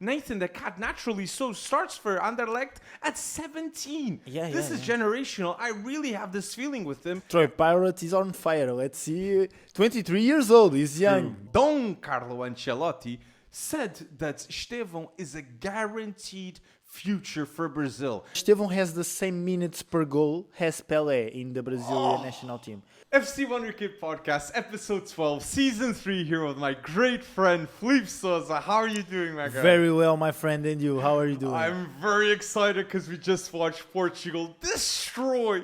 Nathan, the cat naturally so starts for Anderlecht at 17. This is generational. I really have this feeling with him. Troy Pirate is on fire. Let's see. 23 years old. He's young. Don Carlo Ancelotti said that Estevão is a guaranteed future for Brazil. Estevão has the same minutes per goal as Pelé in the Brazilian national team. FC Wonderkid Podcast, episode 12, season 3, here with my great friend Felipe Souza. How are you doing, my guy? Very well, my friend, and you? How are you doing? I'm very excited because we just watched Portugal destroy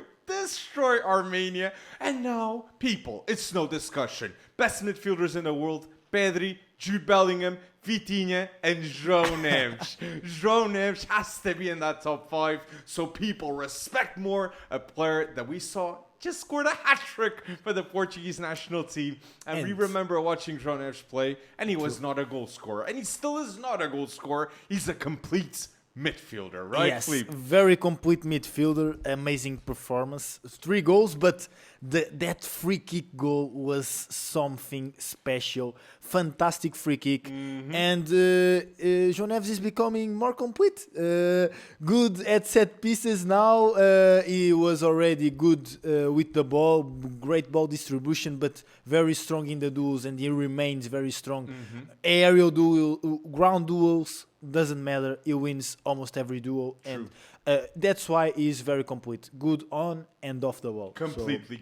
Armenia. And now, people, it's no discussion. Best midfielders in the world, Pedri, Jude Bellingham, Vitinha, and João Neves. João Neves has to be in that top 5, so people respect more a player that we saw just scored a hat-trick for the Portuguese national team. And we remember watching João Neves play, and he was not a goal scorer. And he still is not a goal scorer. He's a complete midfielder, right, yes, Felipe? Very complete midfielder. Amazing performance. 3 goals, but that free kick goal was something special. Fantastic free kick. And João Neves is becoming more complete. Good at set pieces now. He was already good with the ball. Great ball distribution, but very strong in the duels, and he remains very strong. Aerial duel, ground duels, doesn't matter. He wins almost every duel. True. And that's why he's very complete. Good on and off the ball. Completely,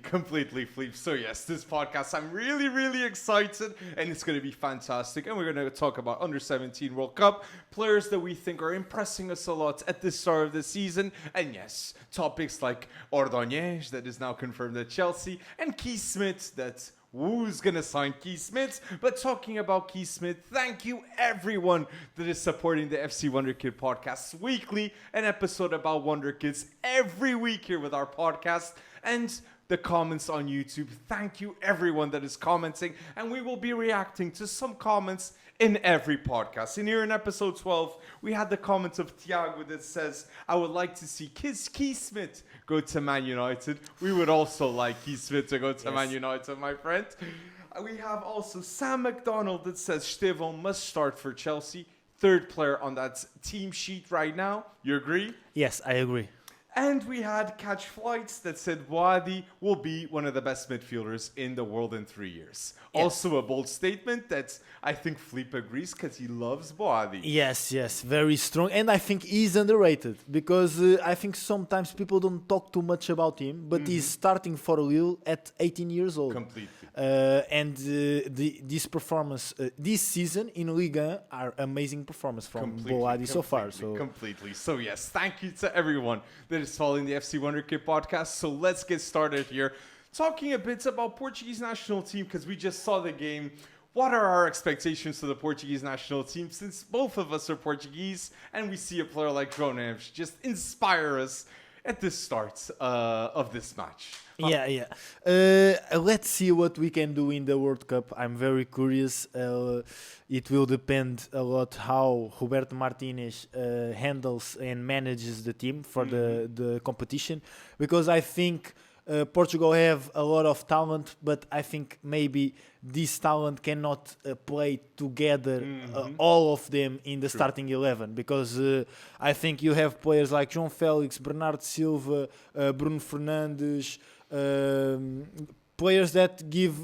Felipe. So yes, this podcast, I'm really, really excited, and it's going to be fantastic. And we're going to talk about U17 World Cup, players that we think are impressing us a lot at the start of the season. And yes, topics like Ordóñez, that is now confirmed at Chelsea, and Kees Smit, that's who's going to sign Kees Smit? But talking about Kees Smit, thank you everyone that is supporting the FC Wonderkid podcast weekly, an episode about Wonderkids every week here with our podcast, and the comments on YouTube. Thank you everyone that is commenting, and we will be reacting to some comments in every podcast. And here in episode 12, we had the comments of Thiago that says, I would like to see Kees Smit go to Man United. We would also like Kees Smit to go to Man United, my friend. We have also Sam McDonald that says Estevão must start for Chelsea. 3rd player on that team sheet right now. You agree? Yes, I agree. And we had Catch Flights that said Wadi will be one of the best midfielders in the world in 3 years. Yes. Also a bold statement that I think Felipe agrees because he loves Wadi. Yes, very strong. And I think he's underrated because I think sometimes people don't talk too much about him, but he's starting for Lille at 18 years old. Completely. And this performance this season in Liga are amazing performance from Boadi so far. Completely. So yes, thank you to everyone that is following the FC Wonderkid podcast. So let's get started here. Talking a bit about Portuguese national team because we just saw the game. What are our expectations for the Portuguese national team since both of us are Portuguese and we see a player like João Neves just inspire us at the start of this match? Let's see what we can do in the World Cup. I'm very curious. It will depend a lot how Roberto Martinez handles and manages the team for the competition, because I think Portugal have a lot of talent, but I think maybe this talent cannot play together, all of them in the starting 11, because I think you have players like João Félix, Bernardo Silva, Bruno Fernandes, players that give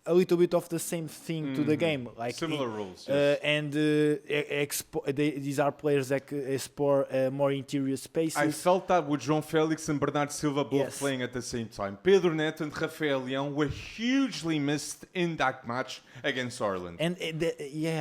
a little bit of the same thing to the game, like similar rules. Yes. And these are players that explore more interior spaces. I felt that with João Félix and Bernardo Silva both playing at the same time. Pedro Neto and Rafael Leão were hugely missed in that match against Ireland. And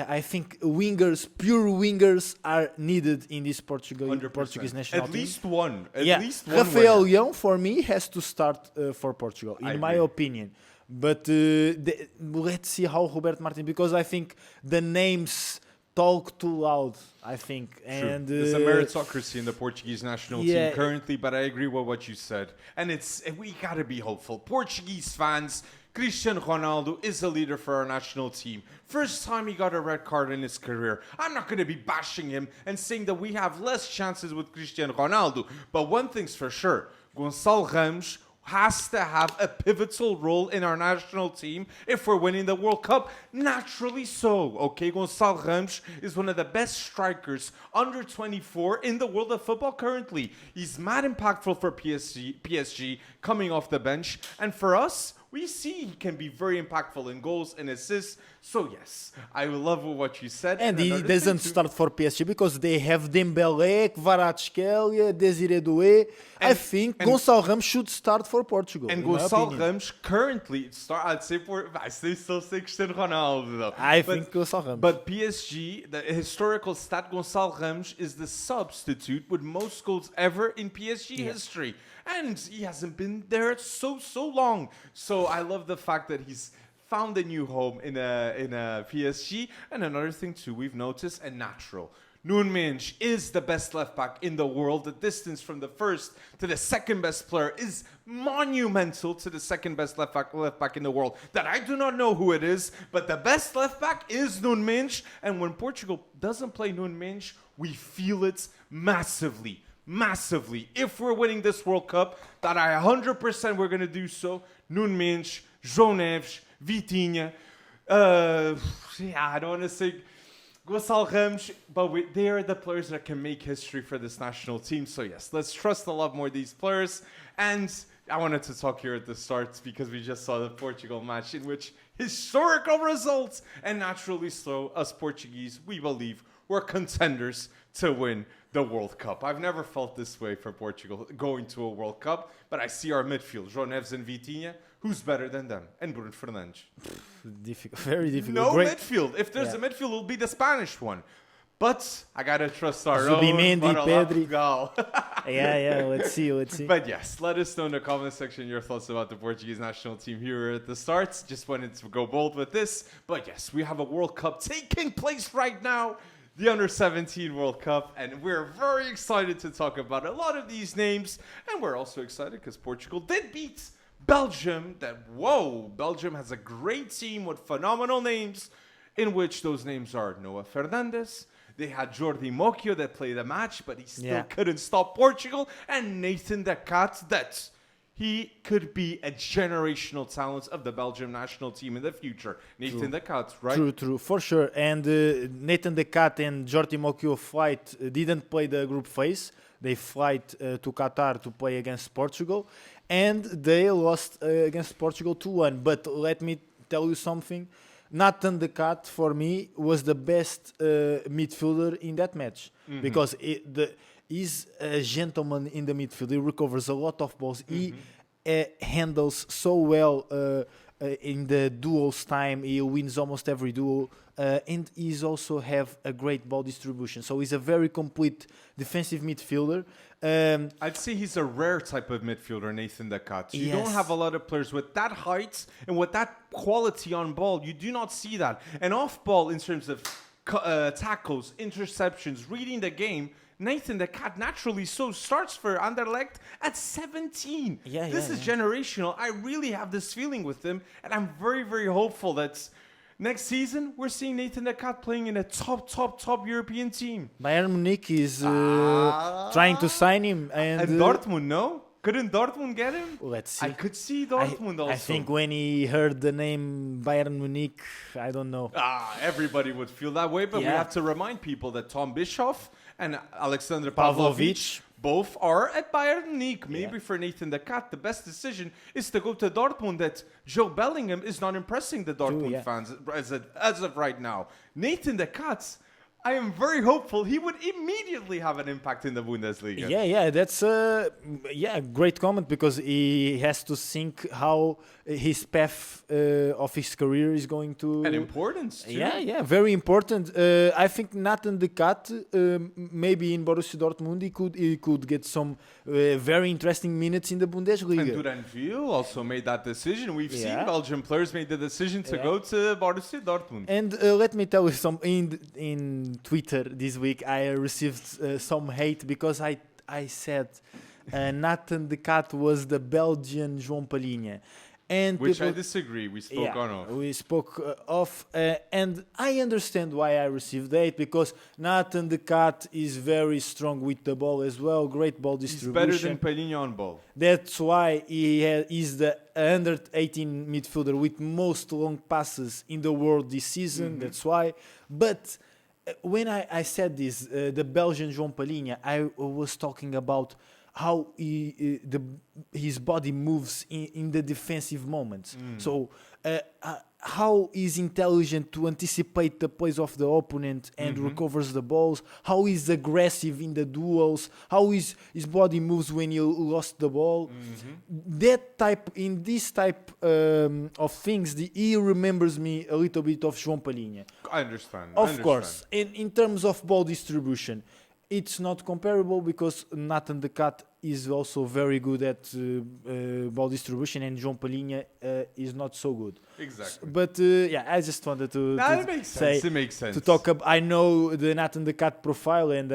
I think pure wingers are needed in this Portuguese national team. At least one. Rafael Leão for me has to start for Portugal, in my opinion. But let's see how Roberto Martinez, because I think the names talk too loud, I think. And there's a meritocracy in the Portuguese national team currently, but I agree with what you said. And we got to be hopeful. Portuguese fans, Cristiano Ronaldo is a leader for our national team. First time he got a red card in his career. I'm not going to be bashing him and saying that we have less chances with Cristiano Ronaldo. But one thing's for sure, Gonçalo Ramos has to have a pivotal role in our national team if we're winning the World Cup. Naturally so, okay? Gonçalo Ramos is one of the best strikers under 24 in the world of football currently. He's mad impactful for PSG coming off the bench. And for us, we see he can be very impactful in goals and assists. So yes, I love what you said. And he doesn't start for PSG because they have Dembélé, Kvaratskhelia, Desiré Doué. I think Gonçalo Ramos should start for Portugal. And Gonçalo Ramos currently I'd say I still say Cristiano Ronaldo though. I think Gonçalo Ramos. But PSG, the historical stat, Gonçalo Ramos is the substitute with most goals ever in PSG history. And he hasn't been there so long. So I love the fact that he's found a new home in a PSG. And another thing too, we've noticed, and natural. Nuno Mendes is the best left back in the world. The distance from the first to the second best player is monumental to the second best left back in the world. That I do not know who it is, but the best left back is Nuno Mendes. And when Portugal doesn't play Nuno Mendes, we feel it massively. If we're winning this World Cup, that I 100% we're going to do so. Nuno Mendes, João Neves, Vitinha. I don't want to say Gonçalo Ramos, but they are the players that can make history for this national team. So yes, let's trust a lot more these players. And I wanted to talk here at the start because we just saw the Portugal match in which historical results. And naturally so, us Portuguese, we believe we're contenders to win the World Cup. I've never felt this way for Portugal going to a World Cup, but I see our midfield, João Neves and Vitinha. Who's better than them? And Bruno Fernandes. Difficult, very difficult. No midfield. If there's a midfield, it'll be the Spanish one. But I gotta trust our Zubimendi, own. Pedri. Yeah, let's see. But yes, let us know in the comment section your thoughts about the Portuguese national team here at the start. Just wanted to go bold with this. But yes, we have a World Cup taking place right now. The Under-17 World Cup, and we're very excited to talk about a lot of these names, and we're also excited because Portugal did beat Belgium. Belgium has a great team with phenomenal names, in which those names are Noah Fernandes. They had Jordi Mocchio that played the match, but he still couldn't stop Portugal, and Nathan De Cat that he could be a generational talent of the Belgium national team in the future. Nathan De Cat, right? True, for sure. And Nathan De Cat and Jordi Mocchio didn't play the group phase. They flight to Qatar to play against Portugal. And they lost against Portugal 2-1. But let me tell you something. Nathan De Cat, for me, was the best midfielder in that match. Because he's a gentleman in the midfield. He recovers a lot of balls. He handles so well in the duels time. He wins almost every duel. And he's also have a great ball distribution. So he's a very complete defensive midfielder. I'd say he's a rare type of midfielder, Nathan De Cat. You don't have a lot of players with that height and with that quality on ball. You do not see that. And off ball in terms of tackles, interceptions, reading the game, Nathan De Cat naturally so starts for Anderlecht at 17. This is generational. I really have this feeling with him, and I'm very, very hopeful that next season we're seeing Nathan De Cat playing in a top European team. Bayern Munich is trying to sign him, and Dortmund, no? Couldn't Dortmund get him? Let's see. I could see Dortmund also. I think when he heard the name Bayern Munich, I don't know. Everybody would feel that way, but we have to remind people that Tom Bischoff and Alexander Pavlovic both are at Bayern Munich. Maybe for Nathan De Cat, the best decision is to go to Dortmund. That Joe Bellingham is not impressing the Dortmund fans as of right now. Nathan De Cat, I am very hopeful he would immediately have an impact in the Bundesliga. That's a great comment because he has to think how his path of his career is going to. And importance, too. Very important. I think Nathan De Cat, maybe in Borussia Dortmund, he could get some very interesting minutes in the Bundesliga. And Duranville also made that decision. We've seen Belgian players made the decision to go to Borussia Dortmund. And let me tell you something. In Twitter this week, I received some hate because I said Nathan De Cat was the Belgian João Palhinha. And Which I people, disagree. We spoke on off. we spoke off, and I understand why I received that, because Nathan the Cat is very strong with the ball as well, great ball He's distribution. better than Palhinha on ball. That's why he's the under 18 midfielder with most long passes in the world this season. That's why. But when I said this, the Belgian João Palhinha, I was talking about how his body moves in the defensive moments. So how he's intelligent to anticipate the plays of the opponent and recovers the balls, how he's aggressive in the duels, how his body moves when he lost the ball. In this type of things, he remembers me a little bit of João Palhinha. I understand. Of course, in terms of ball distribution, it's not comparable because Nathan the Cat is also very good at ball distribution, and João Palhinha is not so good. Exactly. But I just wanted to It makes say, sense. It makes sense. to talk about. I know the Nathan the Cat profile, and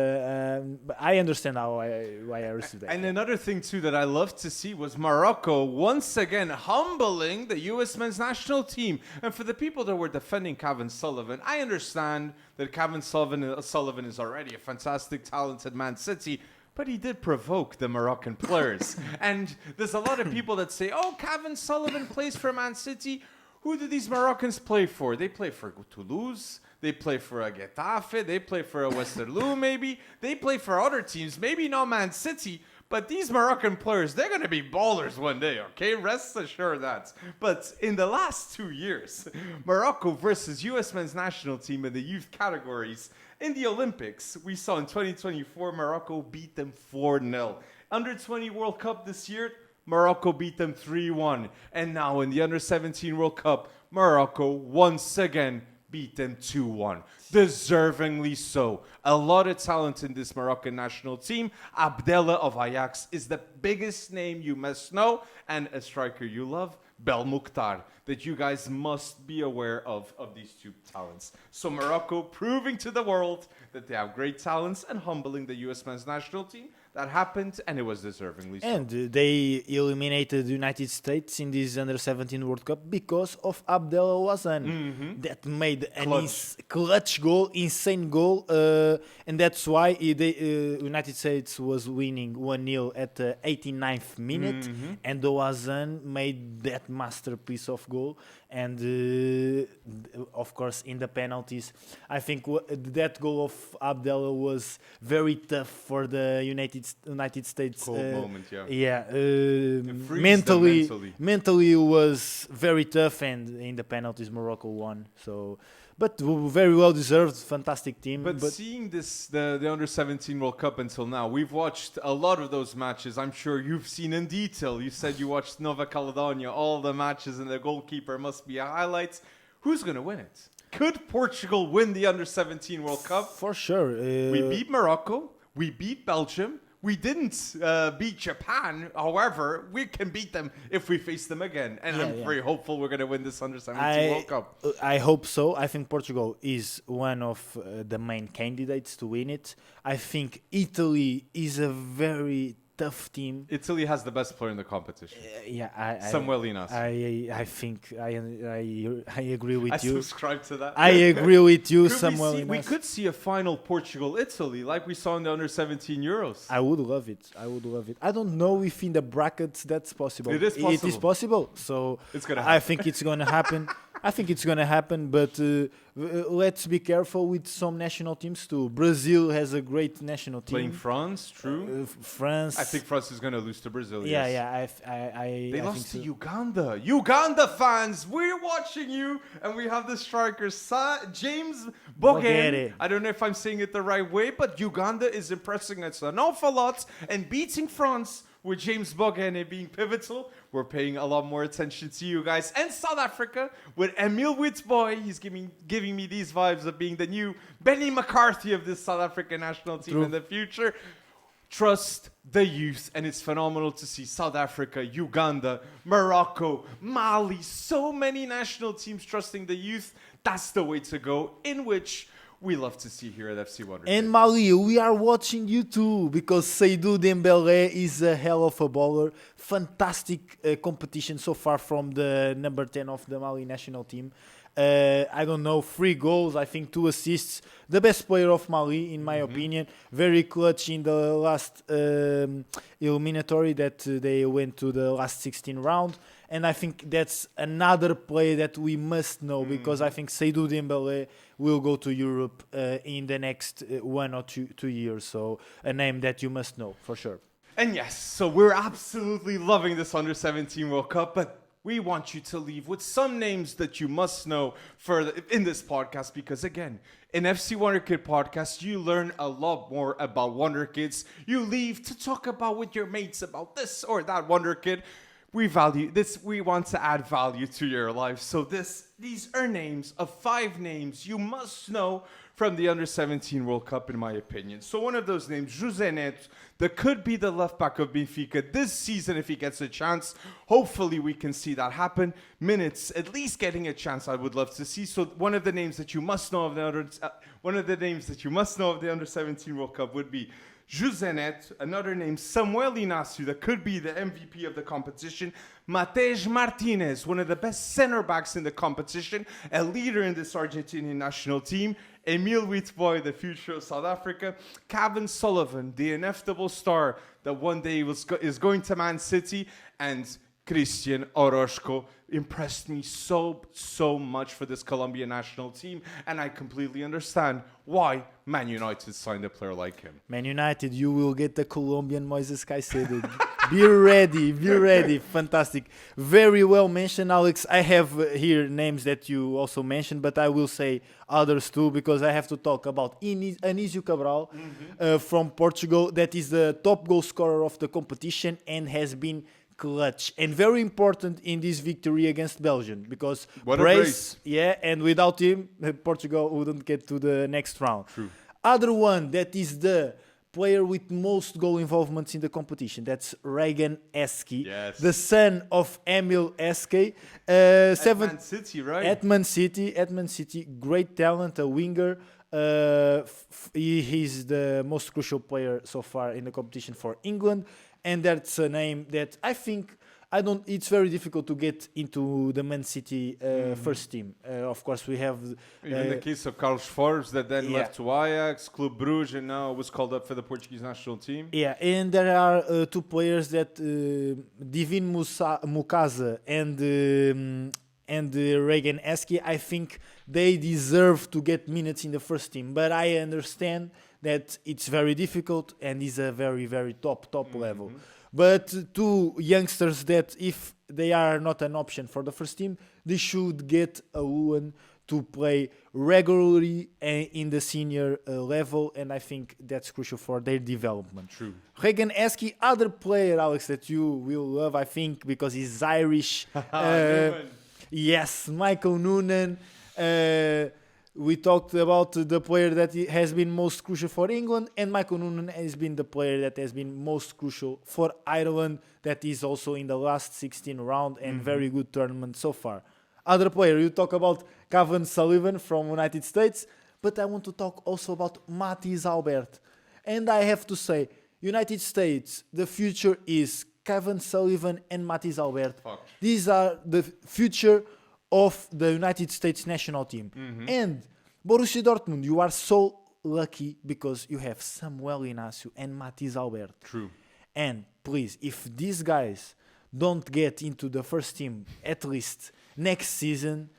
but I understand why I received that. And another thing too that I love to see was Morocco once again humbling the U.S. men's national team. And for the people that were defending Kevin Sullivan, I understand that Kevin Sullivan is already a fantastic, talented Man City. But he did provoke the Moroccan players. And there's a lot of people that say, oh, Kevin Sullivan plays for Man City. Who do these Moroccans play for? They play for Toulouse. They play for a Getafe. They play for a Westerlo, maybe. They play for other teams, maybe not Man City. But these Moroccan players, they're going to be ballers one day, okay? Rest assured that. But in the last 2 years, Morocco versus U.S. men's national team in the youth categories, in the Olympics, we saw in 2024, Morocco beat them 4-0. Under 20 World Cup this year, Morocco beat them 3-1. And now in the Under 17 World Cup, Morocco once again beat them 2-1. Deservingly so. A lot of talent in this Moroccan national team. Abdella of Ajax is the biggest name you must know, and a striker you love, Belmokhtar, that you guys must be aware of these two talents. So Morocco proving to the world that they have great talents and humbling the U.S. men's national team. That happened, and it was deservingly so. And they eliminated the United States in this Under 17 World Cup because of Abdella Wazan. That made a clutch goal, insane goal. And that's why the United States was winning 1-0 at the 89th minute. And Wazan made that masterpiece of goal. And of course, in the penalties, I think that goal of Abdella was very tough for the United States. Cold moment, yeah. Yeah, mentally it was very tough, and in the penalties, Morocco won. So, but very well deserved, fantastic team. But seeing the Under 17 World Cup until now, we've watched a lot of those matches. I'm sure you've seen in detail. You said you watched Nova Caledonia, all the matches, and the goalkeeper must be a highlight. Who's going to win it? Could Portugal win the Under 17 World Cup? For sure. We beat Morocco. We beat Belgium. We didn't beat Japan. However, we can beat them if we face them again. And I'm very hopeful we're going to win this Under 17 World Cup. I hope so. I think Portugal is one of the main candidates to win it. I think Italy is a very tough team. Italy has the best player in the competition. Samuel Linas. I think I agree with you. I subscribe to that. I agree with you, Samuel Linas. We could see a final Portugal-Italy like we saw in the Under 17 Euros. I would love it. I don't know if in the brackets that's possible. It is possible. It is possible. So it's gonna happen. I think it's going to happen. But let's be careful with some national teams too. Brazil has a great national team. Playing France, true. France. I think France is going to lose to Brazil. They lost to Uganda. Uganda fans, we're watching you, and we have the striker James Boguere. I don't know if I'm saying it the right way, but Uganda is impressing us an awful lot, and beating France with James Boguere being pivotal. We're paying a lot more attention to you guys. And South Africa with Emil Witboy. He's giving me these vibes of being the new Benny McCarthy of this South African national team in the future. Trust the youth, and it's phenomenal to see South Africa, Uganda, Morocco, Mali, so many national teams trusting the youth. That's the way to go, in which we love to see here at FC Wonderkid. And Mali, we are watching you too, because Seydou Dembélé is a hell of a baller. Fantastic competition so far from the number 10 of the Mali national team. I don't know, 3 goals, I think 2 assists. The best player of Mali, in my opinion. Very clutch in the last eliminatory that they went to the last 16 round. And I think that's another player that we must know, because I think Seydou Dembélé will go to Europe in the next 1 or 2 years. So a name that you must know, for sure. And yes, so we're absolutely loving this Under-17 World Cup, but we want you to leave with some names that you must know in this podcast, because again, in FC Wonderkid podcast, you learn a lot more about Wonderkids. You leave to talk about with your mates about this or that Wonderkid. We value this. We want to add value to your life. So these are names of 5 names you must know from the Under-17 World Cup, in my opinion. So one of those names, José Neto, that could be the left back of Benfica this season if he gets a chance. Hopefully we can see that happen. Minutes, at least getting a chance, I would love to see. So one of the names that you must know of the Under-17 World Cup would be José Neto. Another name, Samuel Inácio, that could be the MVP of the competition. Matej Martinez, one of the best center backs in the competition, a leader in this Argentinian national team. Emil Witboy, the future of South Africa. Kevin Sullivan, the inevitable star that one day is going to Man City. And Christian Orozco impressed me so much for this Colombian national team, and I completely understand why Man United signed a player like him. Man United, you will get the Colombian Moises Caicedo. Be ready. Fantastic. Very well mentioned, Alex. I have here names that you also mentioned, but I will say others too, because I have to talk about Anísio Cabral from Portugal. That is the top goal scorer of the competition and has been clutch and very important in this victory against Belgium, because and without him Portugal wouldn't get to the next round. True. Other one that is the player with most goal involvements in the competition, that's Regan Eschi, the son of Emil Eschi, at Man City, right? At Man City, great talent, a winger. He's the most crucial player so far in the competition for England. And that's a name that I think it's very difficult to get into the Man City first team. Of course, we have even the case of Carlos Forbes that then left to Ajax, Club Brugge, and now was called up for the Portuguese national team. Yeah, and there are 2 players that Divin Mukasa and Regan Eschi. I think they deserve to get minutes in the first team, but I understand that it's very difficult and is a very, very top level. But 2 youngsters that, if they are not an option for the first team, they should get a loan to play regularly in the senior level, and I think that's crucial for their development. True. Regan Eschi, other player, Alex, that you will love, I think, because he's Irish. Yes, Michael Noonan. We talked about the player that has been most crucial for England, and Michael Noonan has been the player that has been most crucial for Ireland, that is also in the last 16 round and very good tournament so far. Other player, you talk about Kevin Sullivan from United States, but I want to talk also about Mathys Albert. And I have to say, United States, the future is Kevin Sullivan and Mathys Albert. These are the future of the United States national team. And Borussia Dortmund, you are so lucky because you have Samuel Inácio and Mathys Albert. True. And please, if these guys don't get into the first team at least next season,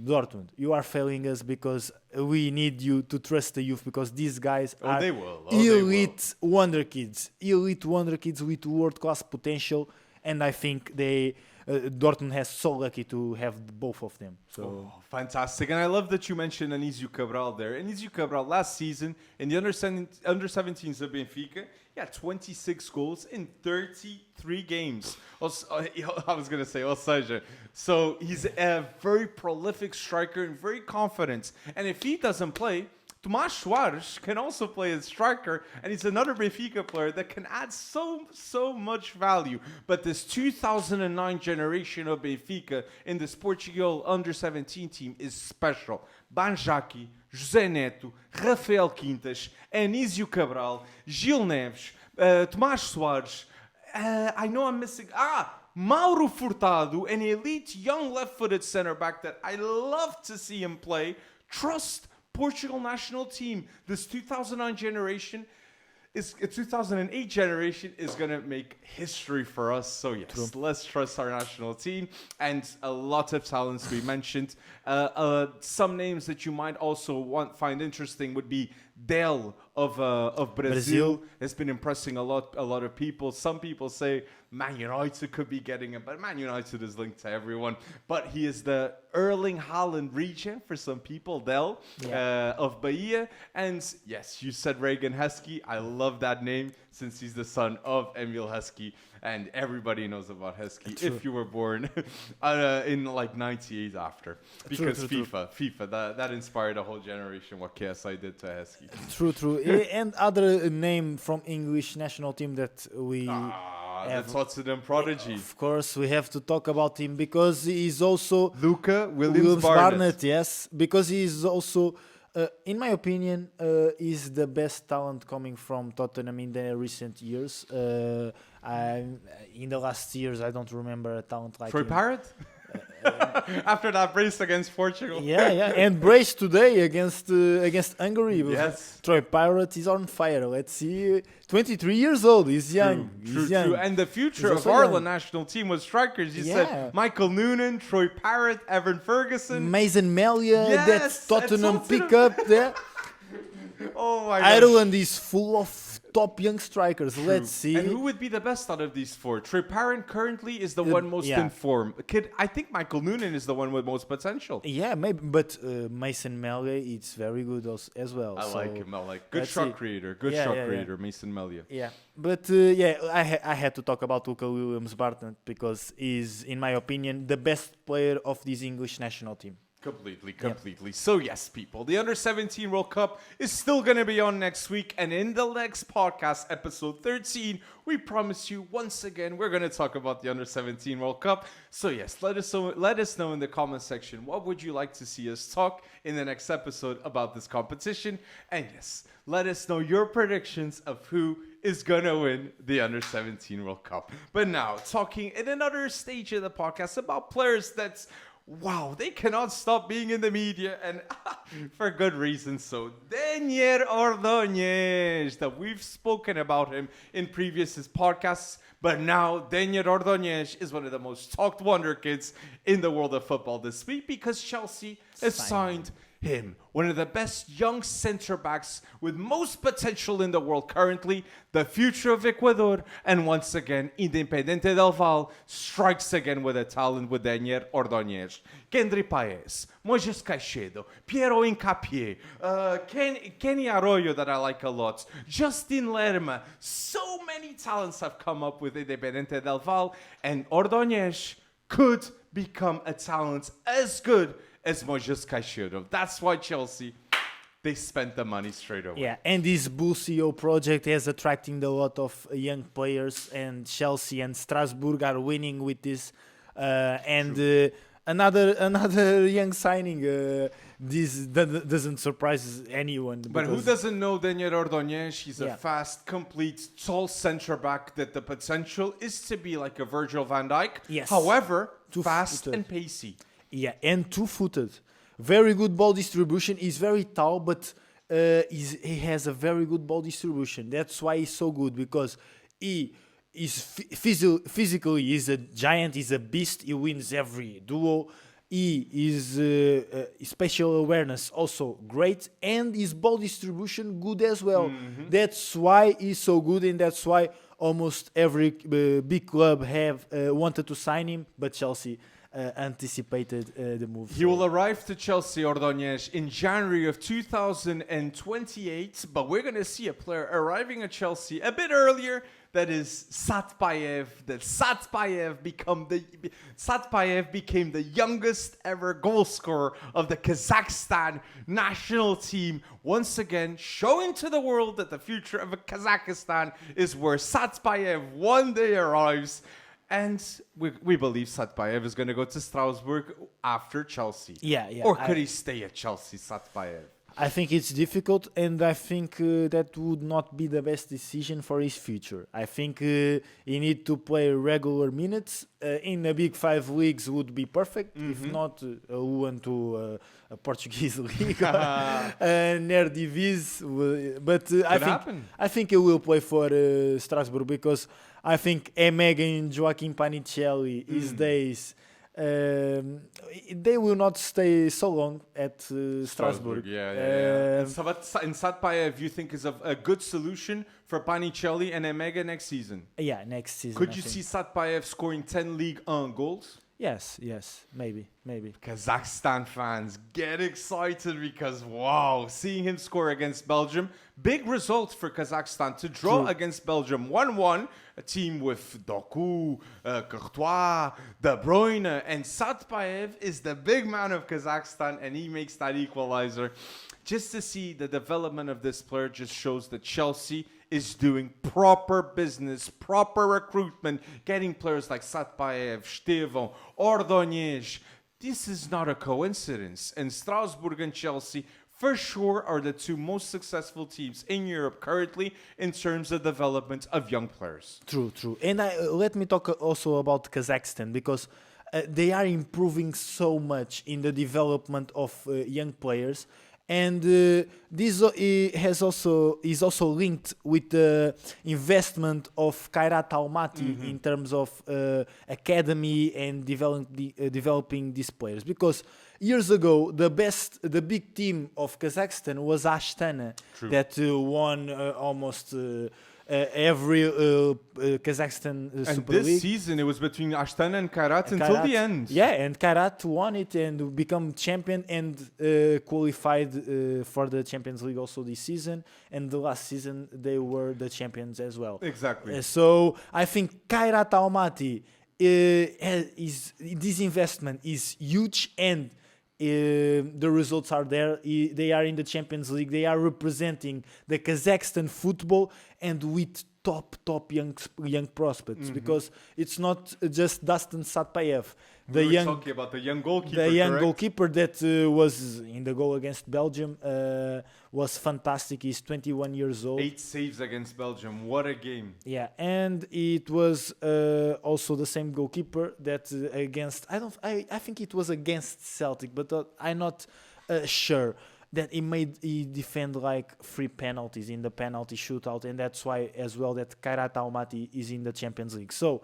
Dortmund, you are failing us, because we need you to trust the youth, because these guys are elite Wonderkids with world-class potential, and I think Dortmund has so lucky to have both of them. So fantastic. And I love that you mentioned Anísio Cabral there. Anísio Cabral last season in the under-17s of Benfica, he had 26 goals in 33 games. I was going to say, ou seja. So he's a very prolific striker and very confident. And if he doesn't play, Tomás Soares can also play as striker, and he's another Benfica player that can add so much value. But this 2009 generation of Benfica in this Portugal under-17 team is special. Banjaki, José Neto, Rafael Quintas, Anísio Cabral, Gil Neves, Tomás Soares. I know I'm missing... Mauro Furtado, an elite young left-footed centre-back that I love to see him play. Trust Portugal national team. This 2009 generation, 2008 generation is going to make history for us. So yes, let's trust our national team. And a lot of talents we mentioned. Some names that you might also find interesting would be Del of Brazil. Has been impressing a lot of people. Some people say Man United could be getting him, but Man United is linked to everyone. But he is the Erling Haaland regen for some people, Del, of Bahia. And yes, you said Reagan Heskey. I love that name since he's the son of Emil Heskey. And everybody knows about Heskey if you were born in like 98 after. Because FIFA, that inspired a whole generation what KSI did to Heskey. True. And other name from English national team that we the Tottenham prodigy. Of course, we have to talk about him because he is also... Luca Williams-Barnett. Yes, because he is also... in my opinion, is the best talent coming from Tottenham in the recent years. In the last years, I don't remember a talent like Troy him. Parrott? After that brace against Portugal. Yeah. And brace today against Hungary. Yes. Troy Parrott is on fire. Let's see. 23 years old. He's young. True. And the future of our national team was strikers. You said Michael Noonan, Troy Parrott, Evan Ferguson. Mason Melia. Yes, that Tottenham pickup there. Oh my God. Ireland is full of top young strikers. True. Let's see. And who would be the best out of these four? Troy Parrott currently is the one most in form. I think Michael Noonan is the one with most potential. Yeah, maybe. But Mason Melia, it's very good as well. I like him. Good shot creator. Good shot creator, Mason Melia. Yeah. But I had to talk about Luca Williams-Barnett because he's, in my opinion, the best player of this English national team. Completely. So yes, people, the Under-17 World Cup is still going to be on next week. And in the next podcast, episode 13, we promise you once again, we're going to talk about the Under-17 World Cup. So yes, let us know in the comment section, what would you like to see us talk in the next episode about this competition? And yes, let us know your predictions of who is going to win the Under-17 World Cup. But now, talking in another stage of the podcast about players that's... Wow, they cannot stop being in the media, and for good reason. So, Deinner Ordóñez, that we've spoken about him in previous podcasts, but now Deinner Ordóñez is one of the most talked Wonderkids in the world of football this week because Chelsea has signed him, one of the best young centre-backs with most potential in the world currently, the future of Ecuador, and once again, Independiente del Valle strikes again with a talent with Deinner Ordóñez. Kendry Paes, Moisés Caicedo, Piero Hincapié, Kenny Arroyo that I like a lot, Justin Lerma. So many talents have come up with Independiente del Valle, and Ordóñez could become a talent as good as Moisés Caicedo. That's why Chelsea, they spent the money straight away. Yeah, and this Busio project is attracting a lot of young players, and Chelsea and Strasbourg are winning with this. Another young signing. This doesn't surprise anyone. But who doesn't know Deinner Ordóñez? He's a fast, complete, tall centre-back that the potential is to be like a Virgil van Dijk. Yes. However, fast and pacey. Yeah, and two-footed. Very good ball distribution. He's very tall, but he has a very good ball distribution. That's why he's so good, because he is physically, he's a giant, he's a beast. He wins every duel. He is spatial awareness also great, and his ball distribution good as well. Mm-hmm. That's why he's so good, and that's why almost every big club have wanted to sign him, but Chelsea anticipated the move. He will arrive to Chelsea, Ordóñez, in January of 2028, but we're going to see a player arriving at Chelsea a bit earlier. That is Satpayev. Satpayev became the youngest ever goal scorer of the Kazakhstan national team. Once again, showing to the world that the future of Kazakhstan is where Satpayev one day arrives. And we believe Satpayev is going to go to Strasbourg after Chelsea. Yeah. Or could he stay at Chelsea, Satpayev? I think it's difficult, and I think that would not be the best decision for his future. I think he need to play regular minutes. In the Big 5 leagues would be perfect. If not, went to a Portuguese league, Eredivisie. But I think he will play for Strasbourg, because I think Emega and Joaquim Panicelli, his days, they will not stay so long at Strasbourg. So, but in Satpayev, you think is a good solution for Panicelli and Emega next season? Yeah, next season. Could you see Satpayev scoring 10 League 1 goals? Yes, maybe. Kazakhstan fans, get excited because, wow, seeing him score against Belgium, big result for Kazakhstan to draw against Belgium 1-1, a team with Doku, Courtois, De Bruyne, and Satpayev is the big man of Kazakhstan, and he makes that equalizer. Just to see the development of this player just shows that Chelsea is doing proper business, proper recruitment, getting players like Satpayev, Estevão, Ordóñez. This is not a coincidence. And Strasbourg and Chelsea, for sure, are the two most successful teams in Europe currently in terms of development of young players. True. And let me talk also about Kazakhstan, because they are improving so much in the development of young players. And this is also linked with the investment of Kairat Almaty in terms of academy and developing these players. Because years ago, the big team of Kazakhstan was Astana, that won almost every Kazakhstan Super League. And this season, it was between Astana and Kairat until the end. Yeah, and Kairat won it and become champion and qualified for the Champions League also this season. And the last season, they were the champions as well. Exactly. So I think Kairat Almaty, this investment is huge, and the results are there. They are in the Champions League. They are representing the Kazakhstan football, and with top young prospects, because it's not just Dastan Satpayev. Talking about the young goalkeeper. Goalkeeper that was in the goal against Belgium was fantastic. He's 21 years old. 8 saves against Belgium. What a game. Yeah, and it was also the same goalkeeper that against, I think it was against Celtic, but I'm not sure, that he defend like 3 penalties in the penalty shootout, and that's why as well that Kairat Almaty is in the Champions League. So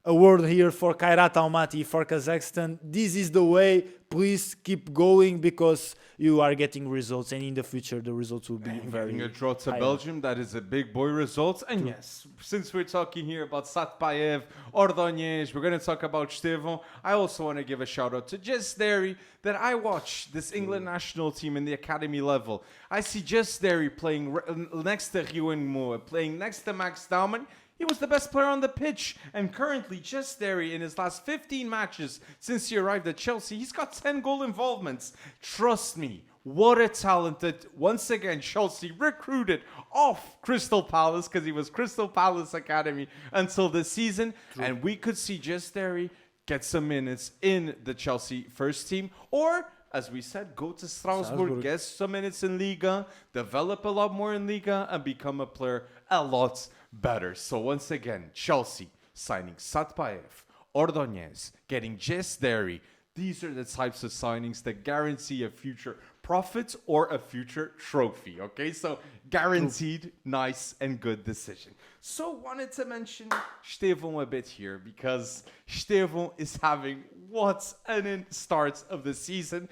a word here for Kairat Almaty, for Kazakhstan. This is the way. Please keep going, because you are getting results, and in the future the results will be very a draw to Belgium, that is a big boy result. And yes, since we're talking here about Satpayev, Ordóñez, we're going to talk about Estevão. I also want to give a shout out to Jess Derry, that I watch this England national team in the academy level. I see Jess Derry playing next to Rúben, playing next to Max Dauman. He was the best player on the pitch. And currently, Jess Derry, in his last 15 matches since he arrived at Chelsea, he's got 10 goal involvements. Trust me, what a talented, once again, Chelsea recruited off Crystal Palace, because he was Crystal Palace Academy until this season. And we could see Jess Derry get some minutes in the Chelsea first team. Or, as we said, go to Strasbourg, get some minutes in Liga, develop a lot more in Liga, and become a player a lot better. So once again, Chelsea signing Satpayev, Ordóñez, getting Jess Derry. These are the types of signings that guarantee a future profit or a future trophy. Okay, so guaranteed, nice and good decision. So wanted to mention Estevão a bit here, because Estevão is having what an start of the season.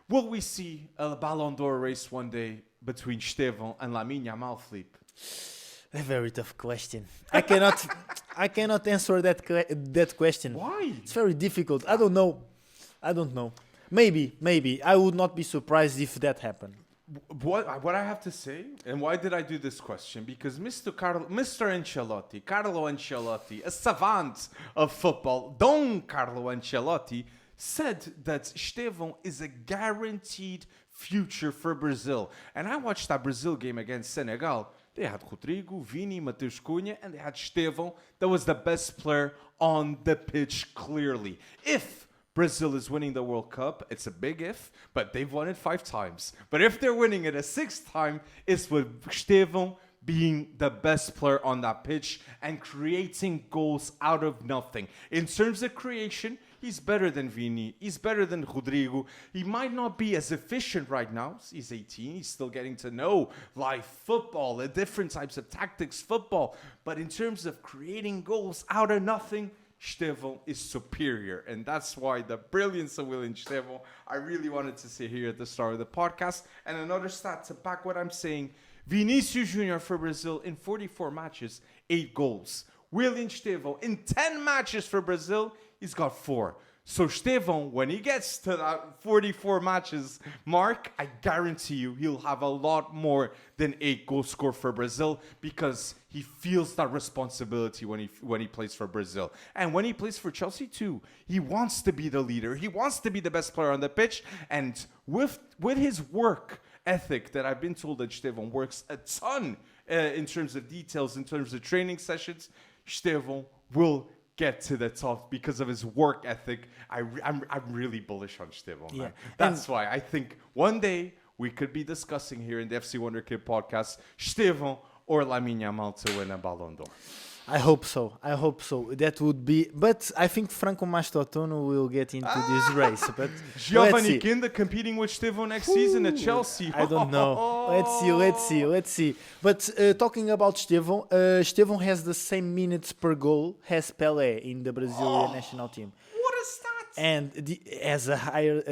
Will we see a Ballon d'Or race one day between Estevão and Lamine Yamal, Felipe? A very tough question. I cannot answer that question. Why? It's very difficult. I don't know. I don't know. Maybe. I would not be surprised if that happened. What I have to say, and why did I do this question? Because Mr. Ancelotti, Carlo Ancelotti, a savant of football, Don Carlo Ancelotti, said that Estevão is a guaranteed future for Brazil. And I watched that Brazil game against Senegal. They had Rodrigo, Vini, Matheus Cunha, and they had Estevão. That was the best player on the pitch, clearly. If Brazil is winning the World Cup, it's a big if, but they've won it 5 times. But if they're winning it a 6th time, it's with Estevão being the best player on that pitch and creating goals out of nothing. In terms of creation, he's better than Vini. He's better than Rodrigo. He might not be as efficient right now. He's 18. He's still getting to know live football, the different types of tactics football. But in terms of creating goals out of nothing, Estevão is superior. And that's why the brilliance of Willian Estevão, I really wanted to say here at the start of the podcast. And another stat to back what I'm saying, Vinicius Junior for Brazil in 44 matches, 8 goals. Willian Estevão in 10 matches for Brazil, he's got 4. So Estevão, when he gets to that 44 matches mark, I guarantee you he'll have a lot more than 8 goals scored for Brazil because he feels that responsibility when he plays for Brazil. And when he plays for Chelsea too, he wants to be the leader. He wants to be the best player on the pitch. And with his work ethic that I've been told that Estevão works a ton in terms of details, in terms of training sessions, Estevão will get to the top because of his work ethic. I'm really bullish on Estevão, man. That's why I think one day we could be discussing here in the FC Wonderkid podcast, Estevão or Lamine Yamal to win a Ballon d'Or. I hope so. That would be... But I think Franco Mastrotono will get into this race. But Giovanni Kinda competing with Estevão next season at Chelsea. I don't know. Let's see. But talking about Estevão, Estevão has the same minutes per goal as Pelé in the Brazilian national team. What a stat! And has a higher...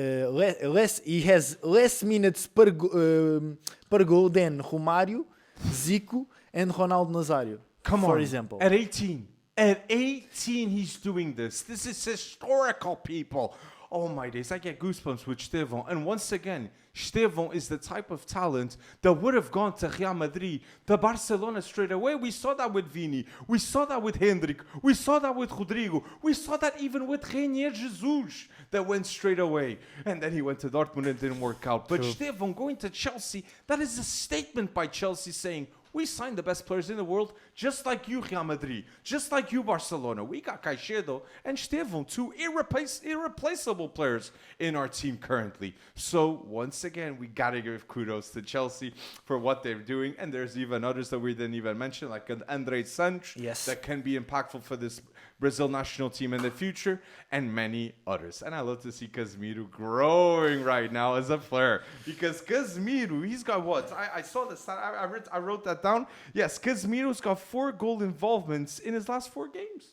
he has less minutes per goal than Romário, Zico, and Ronaldo Nazário. Come on. For example. At 18. At 18, he's doing this. This is historical, people. Oh, my days. I get goosebumps with Estevão. And once again, Estevão is the type of talent that would have gone to Real Madrid, to Barcelona straight away. We saw that with Vini. We saw that with Hendrik. We saw that with Rodrigo. We saw that even with Reinier Jesus that went straight away. And then he went to Dortmund and didn't work out. But Estevão going to Chelsea, that is a statement by Chelsea saying, we signed the best players in the world, just like you, Real Madrid, just like you, Barcelona. We got Caicedo and Estevão, 2 irreplaceable players in our team currently. So, once again, we got to give kudos to Chelsea for what they're doing. And there's even others that we didn't even mention, like André Santos, that can be impactful for this Brazil national team in the future, and many others. And I love to see Casemiro growing right now as a player, because Casemiro, he's got what? I saw this. I wrote that down. Yes, Casemiro's got 4 goal involvements in his last 4 games.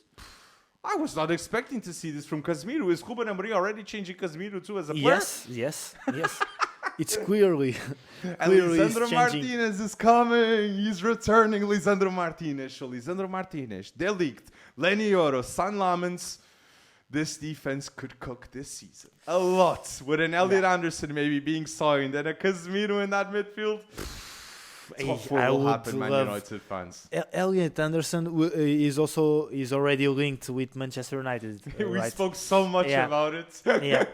I was not expecting to see this from Casemiro. Is Rúben Amorim already changing Casemiro too as a player? Yes. It's clearly and Lisandro Martinez is coming. He's returning. Lisandro Martinez, De Ligt, Lenny Oro, San Lamens. This defense could cook this season a lot with an Elliot Anderson maybe being signed and a Casemiro in that midfield. I will would happen, Man United fans. Elliot Anderson is already linked with Manchester United. We spoke so much about it. Yeah.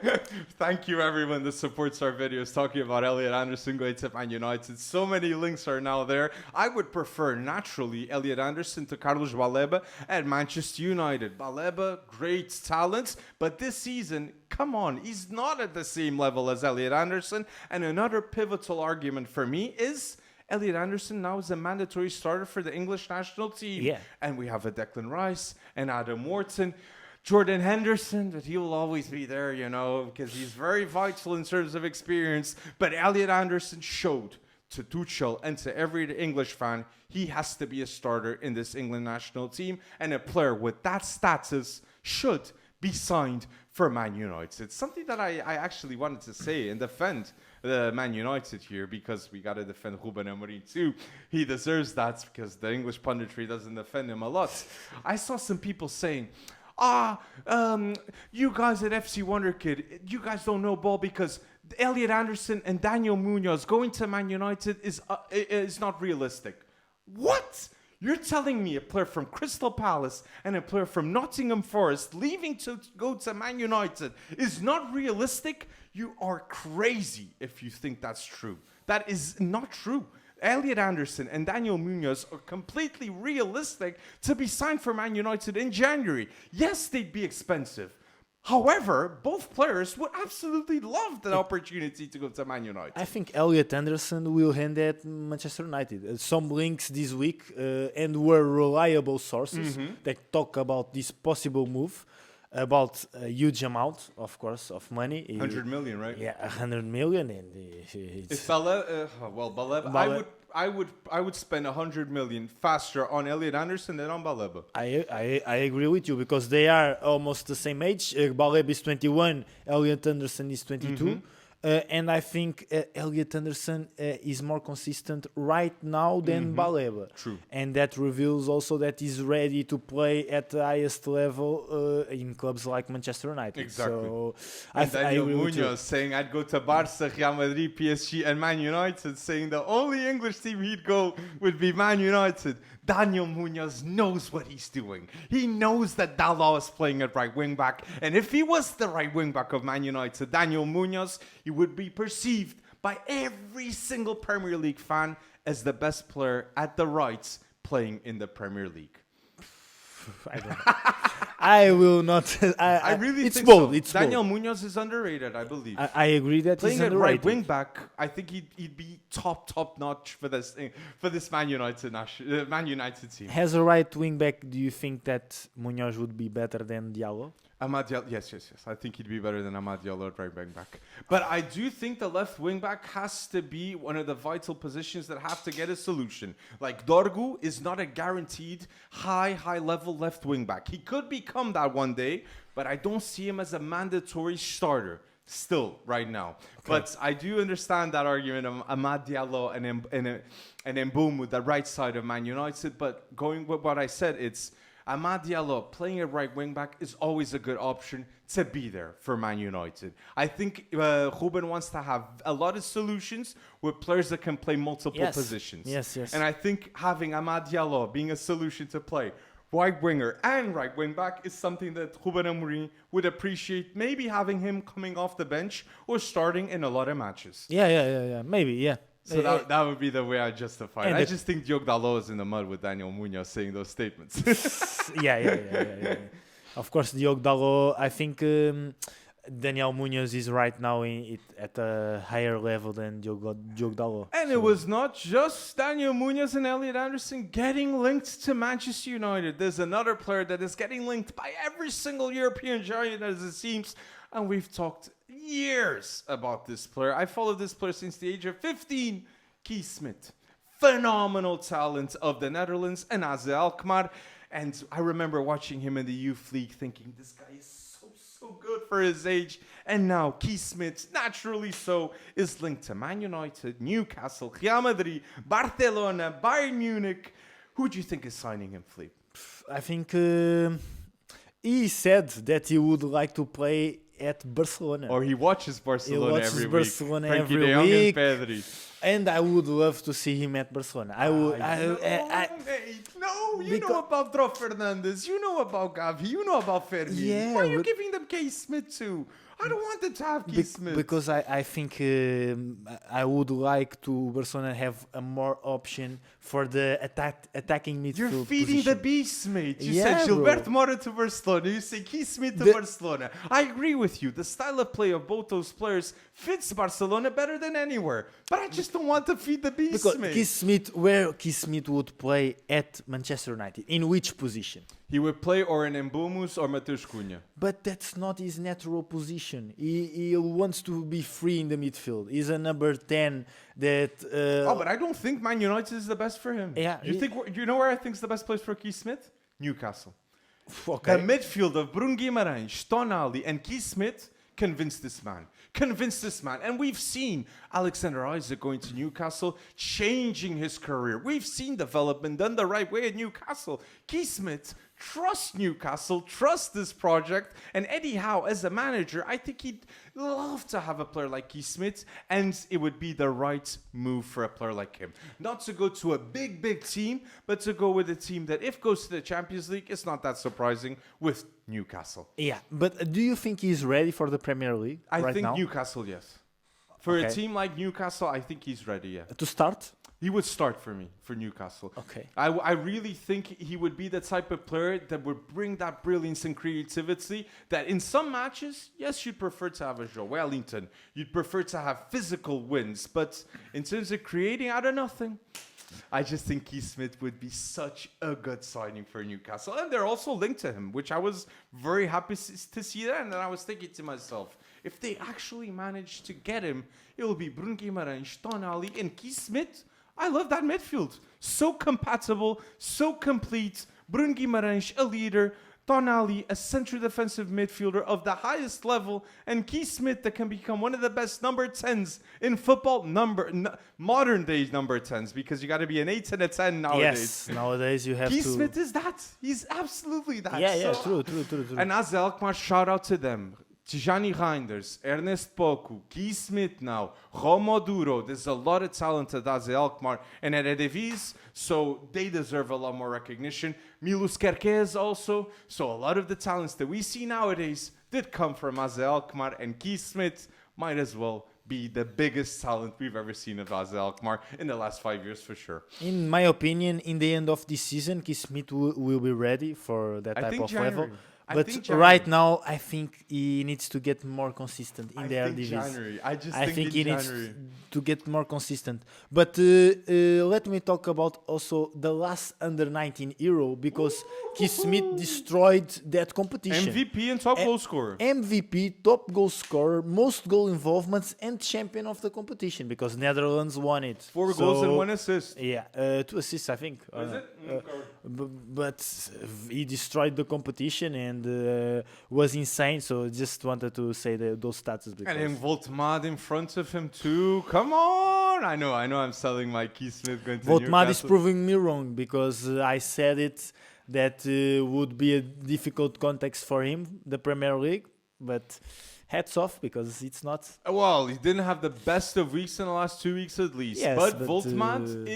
Thank you, everyone that supports our videos talking about Elliot Anderson going to Man United. So many links are now there. I would prefer, naturally, Elliot Anderson to Carlos Baleba at Manchester United. Baleba, great talent, but this season, come on, he's not at the same level as Elliot Anderson. And another pivotal argument for me is Elliot Anderson now is a mandatory starter for the English national team. Yeah. And we have a Declan Rice and Adam Wharton. Jordan Henderson, that he will always be there, because he's very vital in terms of experience. But Elliot Anderson showed to Tuchel and to every English fan, he has to be a starter in this England national team. And a player with that status should be signed for Man United. It's something that I actually wanted to say and defend the Man United here, because we got to defend Rúben Amorim too. He deserves that because the English punditry doesn't defend him a lot. I saw some people saying, you guys at FC Wonderkid, you guys don't know ball because Elliot Anderson and Daniel Munoz going to Man United is not realistic. What? You're telling me a player from Crystal Palace and a player from Nottingham Forest leaving to go to Man United is not realistic? You are crazy if you think that's true. That is not true. Elliot Anderson and Daniel Munoz are completely realistic to be signed for Man United in January. Yes, they'd be expensive. However, both players would absolutely love the opportunity to go to Man United. I think Elliot Anderson will end at Manchester United. Some links this week and were reliable sources that talk about this possible move, about a huge amount, of course, of money. 100 million, right? Yeah, 100 million. And it's if Baleba, I would spend 100 million faster on Elliot Anderson than on Baleba. I agree with you because they are almost the same age. Baleba is 21, Elliot Anderson is 22. And I think Elliot Anderson is more consistent right now than Baleba. True. And that reveals also that he's ready to play at the highest level in clubs like Manchester United. Exactly. So and Daniel Munoz saying I'd go to Barca, Real Madrid, PSG and Man United, saying the only English team he'd go would be Man United. Daniel Munoz knows what he's doing. He knows that Dalot is playing at right wing back. And if he was the right wing back of Man United, Daniel Munoz, he would be perceived by every single Premier League fan as the best player at the rights playing in the Premier League. I don't know. I will not. I really it's think bold. so. It's Daniel bold. Munoz is underrated, I believe. I agree that Playing he's at underrated. right wing back, I think he'd be top notch for this Man United team. As a right wing back, do you think that Munoz would be better than Diallo? Amad Diallo, yes. I think he'd be better than Amad Diallo at right wing back. But I do think the left wing back has to be one of the vital positions that have to get a solution. Like Dorgu is not a guaranteed high level left wing back. He could become that one day, but I don't see him as a mandatory starter still right now. Okay. But I do understand that argument of Amad Diallo and Mbeumo, the right side of Man United. But going with what I said, it's Amad Diallo playing at right wing back is always a good option to be there for Man United. I think Rúben wants to have a lot of solutions with players that can play multiple positions. Yes. And I think having Amad Diallo being a solution to play right winger and right wing back is something that Rúben Amorim would appreciate. Maybe having him coming off the bench or starting in a lot of matches. Yeah. Maybe, yeah. So that would be the way I justify it. I just think Diogo Dalot is in the mud with Daniel Munoz saying those statements. Yeah. Of course, Diogo Dalot, I think Daniel Munoz is right now at a higher level than Diogo Dalot. And it was not just Daniel Munoz and Elliot Anderson getting linked to Manchester United. There's another player that is getting linked by every single European giant, as it seems. And we've talked years about this player. I followed this player since the age of 15. Kees Smit. Phenomenal talent of the Netherlands and AZ Alkmaar. And I remember watching him in the youth league thinking, this guy is so good for his age. And now Kees Smit, naturally so, is linked to Man United, Newcastle, Real Madrid, Barcelona, Bayern Munich. Who do you think is signing him, Felipe? I think he said that he would like to play at Barcelona. Or he watches Barcelona every week. Barcelona every week. And I would love to see him at Barcelona. You know about Dro Fernandes. You know about Gavi. You know about Fermin. Yeah, Why are you giving them Kees Smit to? I don't want them to have Kees Smit. Because I think I would like to Barcelona have a more option for the attacking midfield. You're feeding position. the beast, mate. You said Gilberto Mora to Barcelona. You say Kees Smit to Barcelona. I agree with you. The style of play of both those players fits Barcelona better than anywhere. But I just don't want to feed the beast, because mate. Where Kees Smit would play at Manchester United, in which position? He would play or in Mbeumo or Matheus Cunha. But that's not his natural position. He wants to be free in the midfield. He's a number 10 that... but I don't think Man United is the best for him. Yeah. You know where I think is the best place for Kees Smit? Newcastle. Okay. The midfield of Bruno Guimarães, Tonali and Kees Smit convinced this man. And we've seen Alexander Isaac going to Newcastle, changing his career. We've seen development done the right way at Newcastle. Kees Smit trust Newcastle, trust this project. And Eddie Howe, as a manager, I think he'd love to have a player like Kees Smit, and it would be the right move for a player like him. Not to go to a big team, but to go with a team that, if goes to the Champions League, it's not that surprising with Newcastle. Yeah, but do you think he's ready for the Premier League I think now? Newcastle, yes. For a team like Newcastle, I think he's ready, yeah. To start? He would start for me, for Newcastle. Okay. I really think he would be the type of player that would bring that brilliance and creativity that in some matches, yes, you'd prefer to have a Joe Wellington. You'd prefer to have physical wins. But in terms of creating out of nothing, I just think Kees Smit would be such a good signing for Newcastle. And they're also linked to him, which I was very happy to see that. And then I was thinking to myself, if they actually manage to get him, it will be Bruno Guimarães, Tonali, and Kees Smit. I love that midfield. So compatible, so complete. Bruno Guimarães, a leader. Tonali, a central defensive midfielder of the highest level. And Kees Smit, that can become one of the best number 10s in football. Modern day number 10s, because you got to be an 8 and a 10 nowadays. Yes, nowadays you have Kees to... Smit is that. He's absolutely that. Yeah, So, true. And AZ Alkmaar, shout out to them. Tijani Reinders, Ernest Poku, Kees Smit now, Romo Duro. There's a lot of talent at AZ Alkmaar and at Eredivisie, so they deserve a lot more recognition. Milus Kerkez also. So a lot of the talents that we see nowadays did come from AZ Alkmaar, and Kees Smit might as well be the biggest talent we've ever seen at AZ Alkmaar in the last 5 years for sure. In my opinion, in the end of this season, Kees Smit will be ready for that type of level. But right now, I think he needs to get more consistent in the Eredivisie. I think he needs to get more consistent. But let me talk about also the last under-19 Euro, because Kees Smit destroyed that competition. MVP and top goal scorer. MVP, top goal scorer, most goal involvements, and champion of the competition, because Netherlands won it. 4 goals and 1 assist. Yeah, 2 assists, I think. Is it? But he destroyed the competition and was insane. So just wanted to say those stats. And then Woltemade in front of him too. Come on! I know. I'm selling my Kees Smit going to Woltemade is Newcastle. proving me wrong, because I said it that would be a difficult context for him, the Premier League. But hats off, because it's not. Well, he didn't have the best of weeks in the last 2 weeks at least. Yes, but but, Woltemade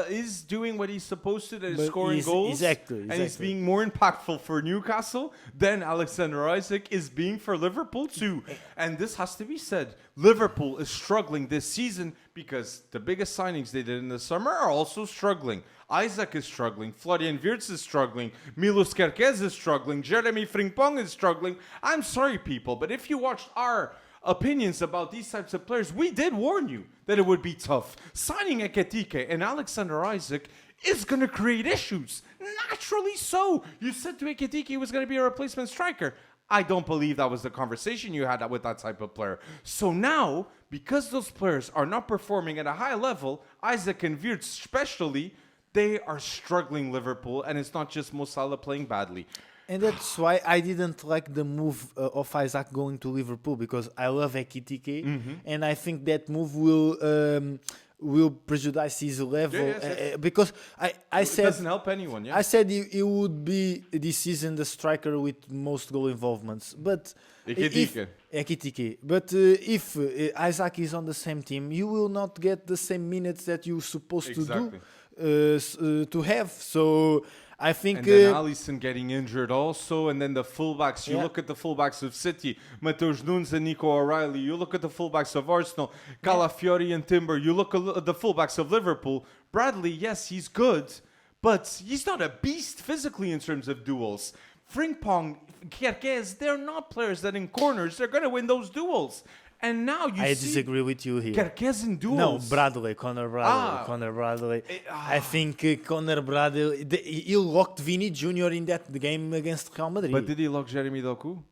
is doing what he's supposed to, that is scoring goals. Exactly. And he's being more impactful for Newcastle than Alexander Isak is being for Liverpool too. And this has to be said. Liverpool is struggling this season because the biggest signings they did in the summer are also struggling. Isaac is struggling. Florian Wirtz is struggling. Milos Kerkez is struggling. Jeremy Frimpong is struggling. I'm sorry, people, but if you watched our opinions about these types of players, we did warn you that it would be tough. Signing Ekitike and Alexander Isak is going to create issues. Naturally so. You said to Ekitike he was going to be a replacement striker. I don't believe that was the conversation you had with that type of player. So now, because those players are not performing at a high level, Isaac and Wirtz especially, they are struggling, Liverpool, and it's not just Mo Salah playing badly. And that's why I didn't like the move of Isaac going to Liverpool, because I love Ekitike, and I think that move will prejudice his level. Yes. Because I It said doesn't help anyone. Yeah. I said he would be this season the striker with most goal involvements, but Ekitike. But if Isaac is on the same team, you will not get the same minutes that you're supposed to do. To have. So I think... And then Alisson getting injured also. And then the fullbacks. You look at the fullbacks of City. Matheus Nunes and Nico O'Reilly. You look at the fullbacks of Arsenal. Calafiori and Timber. You look at the fullbacks of Liverpool. Bradley, yes, he's good. But he's not a beast physically in terms of duels. Frimpong, Kerkez, they're not players that in corners, they're going to win those duels. And now you I see... disagree with you here. Kerkez in duels. No, Conor Bradley. I think Conor Bradley... He locked Vini Jr. in that game against Real Madrid. But did he lock Jeremy Doku?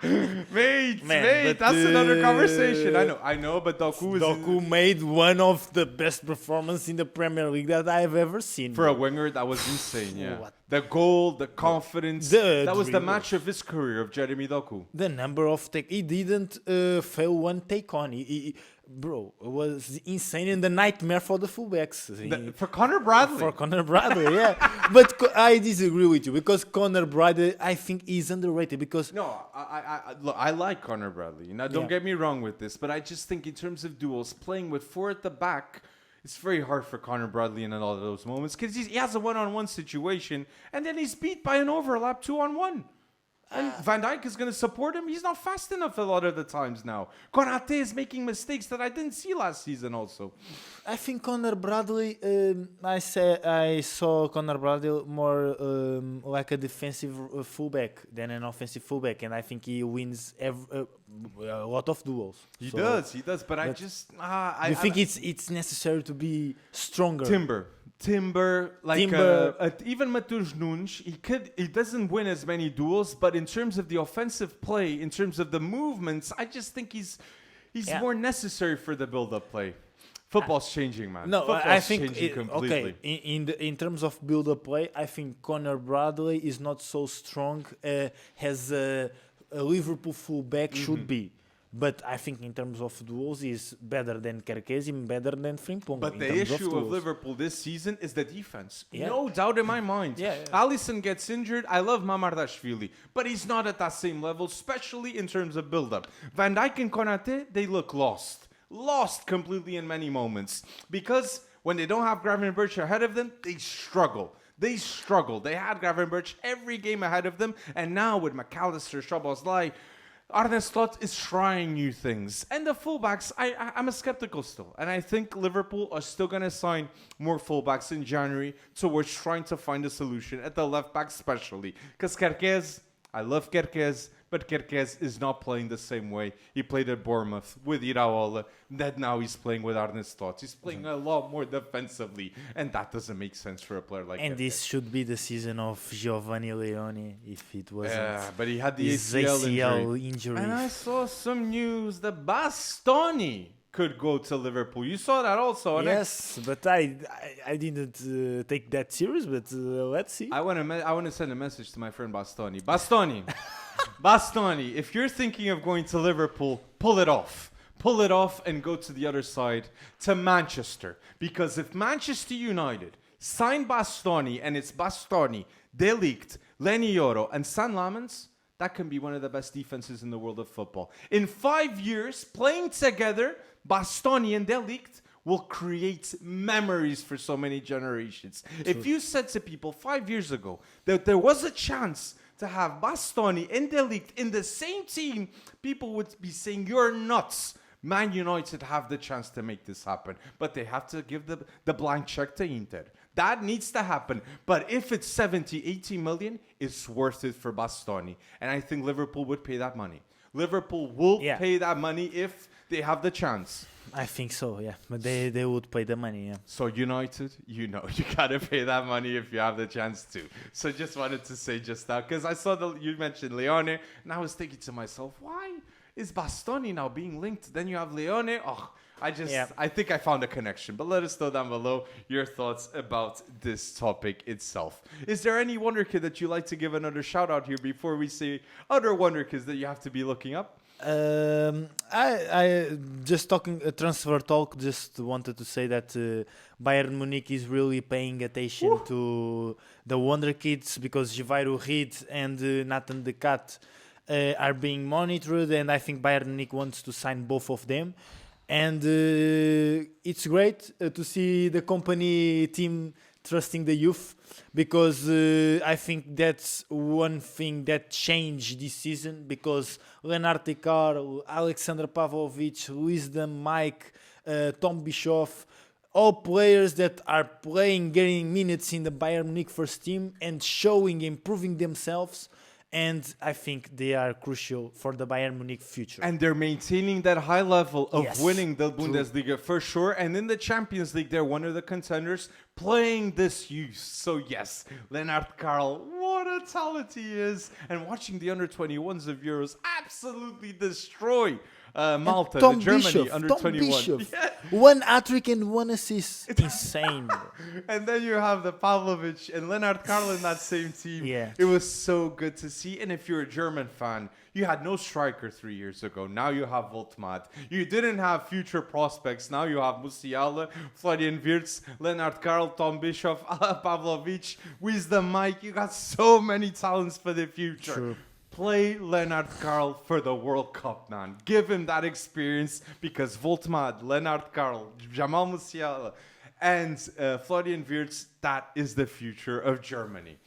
Mate, that's another conversation. I know, but Doku made one of the best performances in the Premier League that I've ever seen. For a winger, that was insane, yeah. The goal, the confidence. That was the match of his career, of Jeremy Doku. The number of he didn't fail one take on. bro, it was insane and a nightmare for the fullbacks. For Conor Bradley. For Conor Bradley, yeah. But I disagree with you because Conor Bradley, I think, is underrated because... No, look, I like Conor Bradley. Now, don't get me wrong with this, but I just think in terms of duels, playing with 4 at the back, it's very hard for Conor Bradley in a lot of those moments because he has a one-on-one situation and then he's beat by an overlap 2-on-1. And Van Dijk is going to support him. He's not fast enough a lot of the times now. Konate is making mistakes that I didn't see last season also. I think Conor Bradley, I saw Conor Bradley more like a defensive fullback than an offensive fullback. And I think he wins a lot of duels. He does. But I just... I think it's necessary to be stronger. Timber, even Matheus Nunes, he doesn't win as many duels, but in terms of the offensive play, in terms of the movements, I just think he's more necessary for the build-up play. Football's changing, man. No, Football's I think changing completely. Okay, in terms of build-up play, I think Conor Bradley is not so strong as a Liverpool fullback should be. But I think in terms of duels, he's better than Kees, even better than Frimpong. But the issue of Liverpool this season is the defense. Yeah. No doubt in my mind. Alisson gets injured. I love Mamardashvili, but he's not at that same level, especially in terms of build-up. Van Dijk and Konate, they look lost. Lost completely in many moments. Because when they don't have Gravenberch ahead of them, they struggle. They had Gravenberch every game ahead of them, and now with McAllister, Szoboszlai, Arne Slot is trying new things. And the fullbacks, I'm a skeptical still. And I think Liverpool are still going to sign more fullbacks in January towards trying to find a solution at the left back especially. Because Kees, I love Kees, but Kees is not playing the same way he played at Bournemouth with Iraola, that now he's playing with Arne Slot. He's playing a lot more defensively, and that doesn't make sense for a player like And Kees. This should be the season of Giovanni Leone if it wasn't. Yeah, but he had the his ACL injury. And I saw some news that Bastoni could go to Liverpool. You saw that also. Yes, but I didn't take that serious, but let's see. I want to send a message to my friend Bastoni. Bastoni, if you're thinking of going to Liverpool, pull it off. Pull it off and go to the other side, to Manchester. Because if Manchester United sign Bastoni, and it's Bastoni, De Ligt, Lenny Yoro, and San Lamens, that can be one of the best defenses in the world of football. In 5 years, playing together, Bastoni and De Ligt will create memories for so many generations. True. If you said to people 5 years ago that there was a chance to have Bastoni and De Ligt in the same team, people would be saying, you're nuts. Man United have the chance to make this happen, but they have to give the blank check to Inter. That needs to happen. But if it's 70, 80 million, it's worth it for Bastoni. And I think Liverpool would pay that money. Liverpool will pay that money if they have the chance. I think so, yeah. But they would pay the money, yeah. So United, you gotta pay that money if you have the chance to. So just wanted to say just that, because I saw you mentioned Leone, and I was thinking to myself, why is Bastoni now being linked? Then you have Leone. I think I found a connection. But let us know down below your thoughts about this topic itself. Is there any Wonderkid that you'd like to give another shout out here before we say other Wonderkids that you have to be looking up? I just talking transfer talk. Just wanted to say that Bayern Munich is really paying attention to the Wonderkids because Javier Reed and Nathan De Cat are being monitored, and I think Bayern Munich wants to sign both of them. And it's great to see the company team trusting the youth, because I think that's one thing that changed this season, because Leonard Tekar, Alexander Pavlovic, Wisdom, Mike, Tom Bischoff, all players that are playing, getting minutes in the Bayern Munich first team and showing, improving themselves. And I think they are crucial for the Bayern Munich future. And they're maintaining that high level of winning the Bundesliga for sure. And in the Champions League, they're one of the contenders playing this youth. So yes, Leonard Karl, what a talent he is. And watching the under-21s of Euros absolutely destroy Malta, Tom Germany Bishop, under Tom 21. Bishop. Yeah. 1 hat-trick and 1 assist. Insane, bro. And then you have the Pavlovic and Leonard Carl in that same team. Yeah. It was so good to see. And if you're a German fan, you had no striker 3 years ago. Now you have Woltemade. You didn't have future prospects. Now you have Musiala, Florian Wirtz, Leonard Carl, Tom Bischoff, Pavlovic, Wisdom Mike. You got so many talents for the future. True. Play Leonard Carl for the World Cup, man. Give him that experience because Woltemade, Leonard Carl, Jamal Musiala, and Florian Wirtz, that is the future of Germany.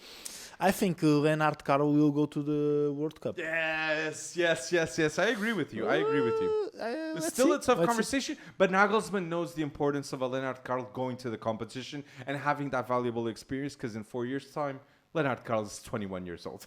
I think Leonard Carl will go to the World Cup. Yes. I agree with you. It's Let's still see. a tough Let's conversation, but Nagelsmann knows the importance of a Leonard Carl going to the competition and having that valuable experience because in 4 years' time, Leonard Carl is 21 years old.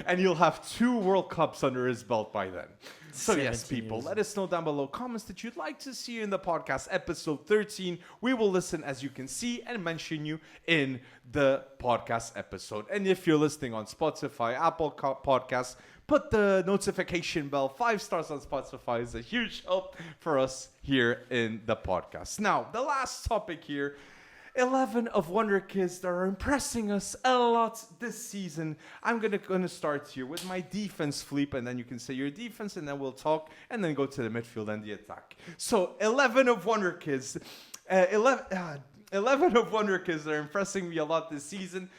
And you'll have 2 World Cups under his belt by then. So yes, 17 people, years. let us know down below comments that you'd like to see in the podcast episode 13. We will listen, as you can see, and mention you in the podcast episode. And if you're listening on Spotify, Apple Podcasts, put the notification bell. 5 stars on Spotify is a huge help for us here in the podcast. Now, the last topic here. 11 of Wonderkids that are impressing us a lot this season. I'm gonna start here with my defense, Philippe, and then you can say your defense, and then we'll talk, and then go to the midfield and the attack. So 11 of Wonderkids. 11 of Wonderkids that are impressing me a lot this season.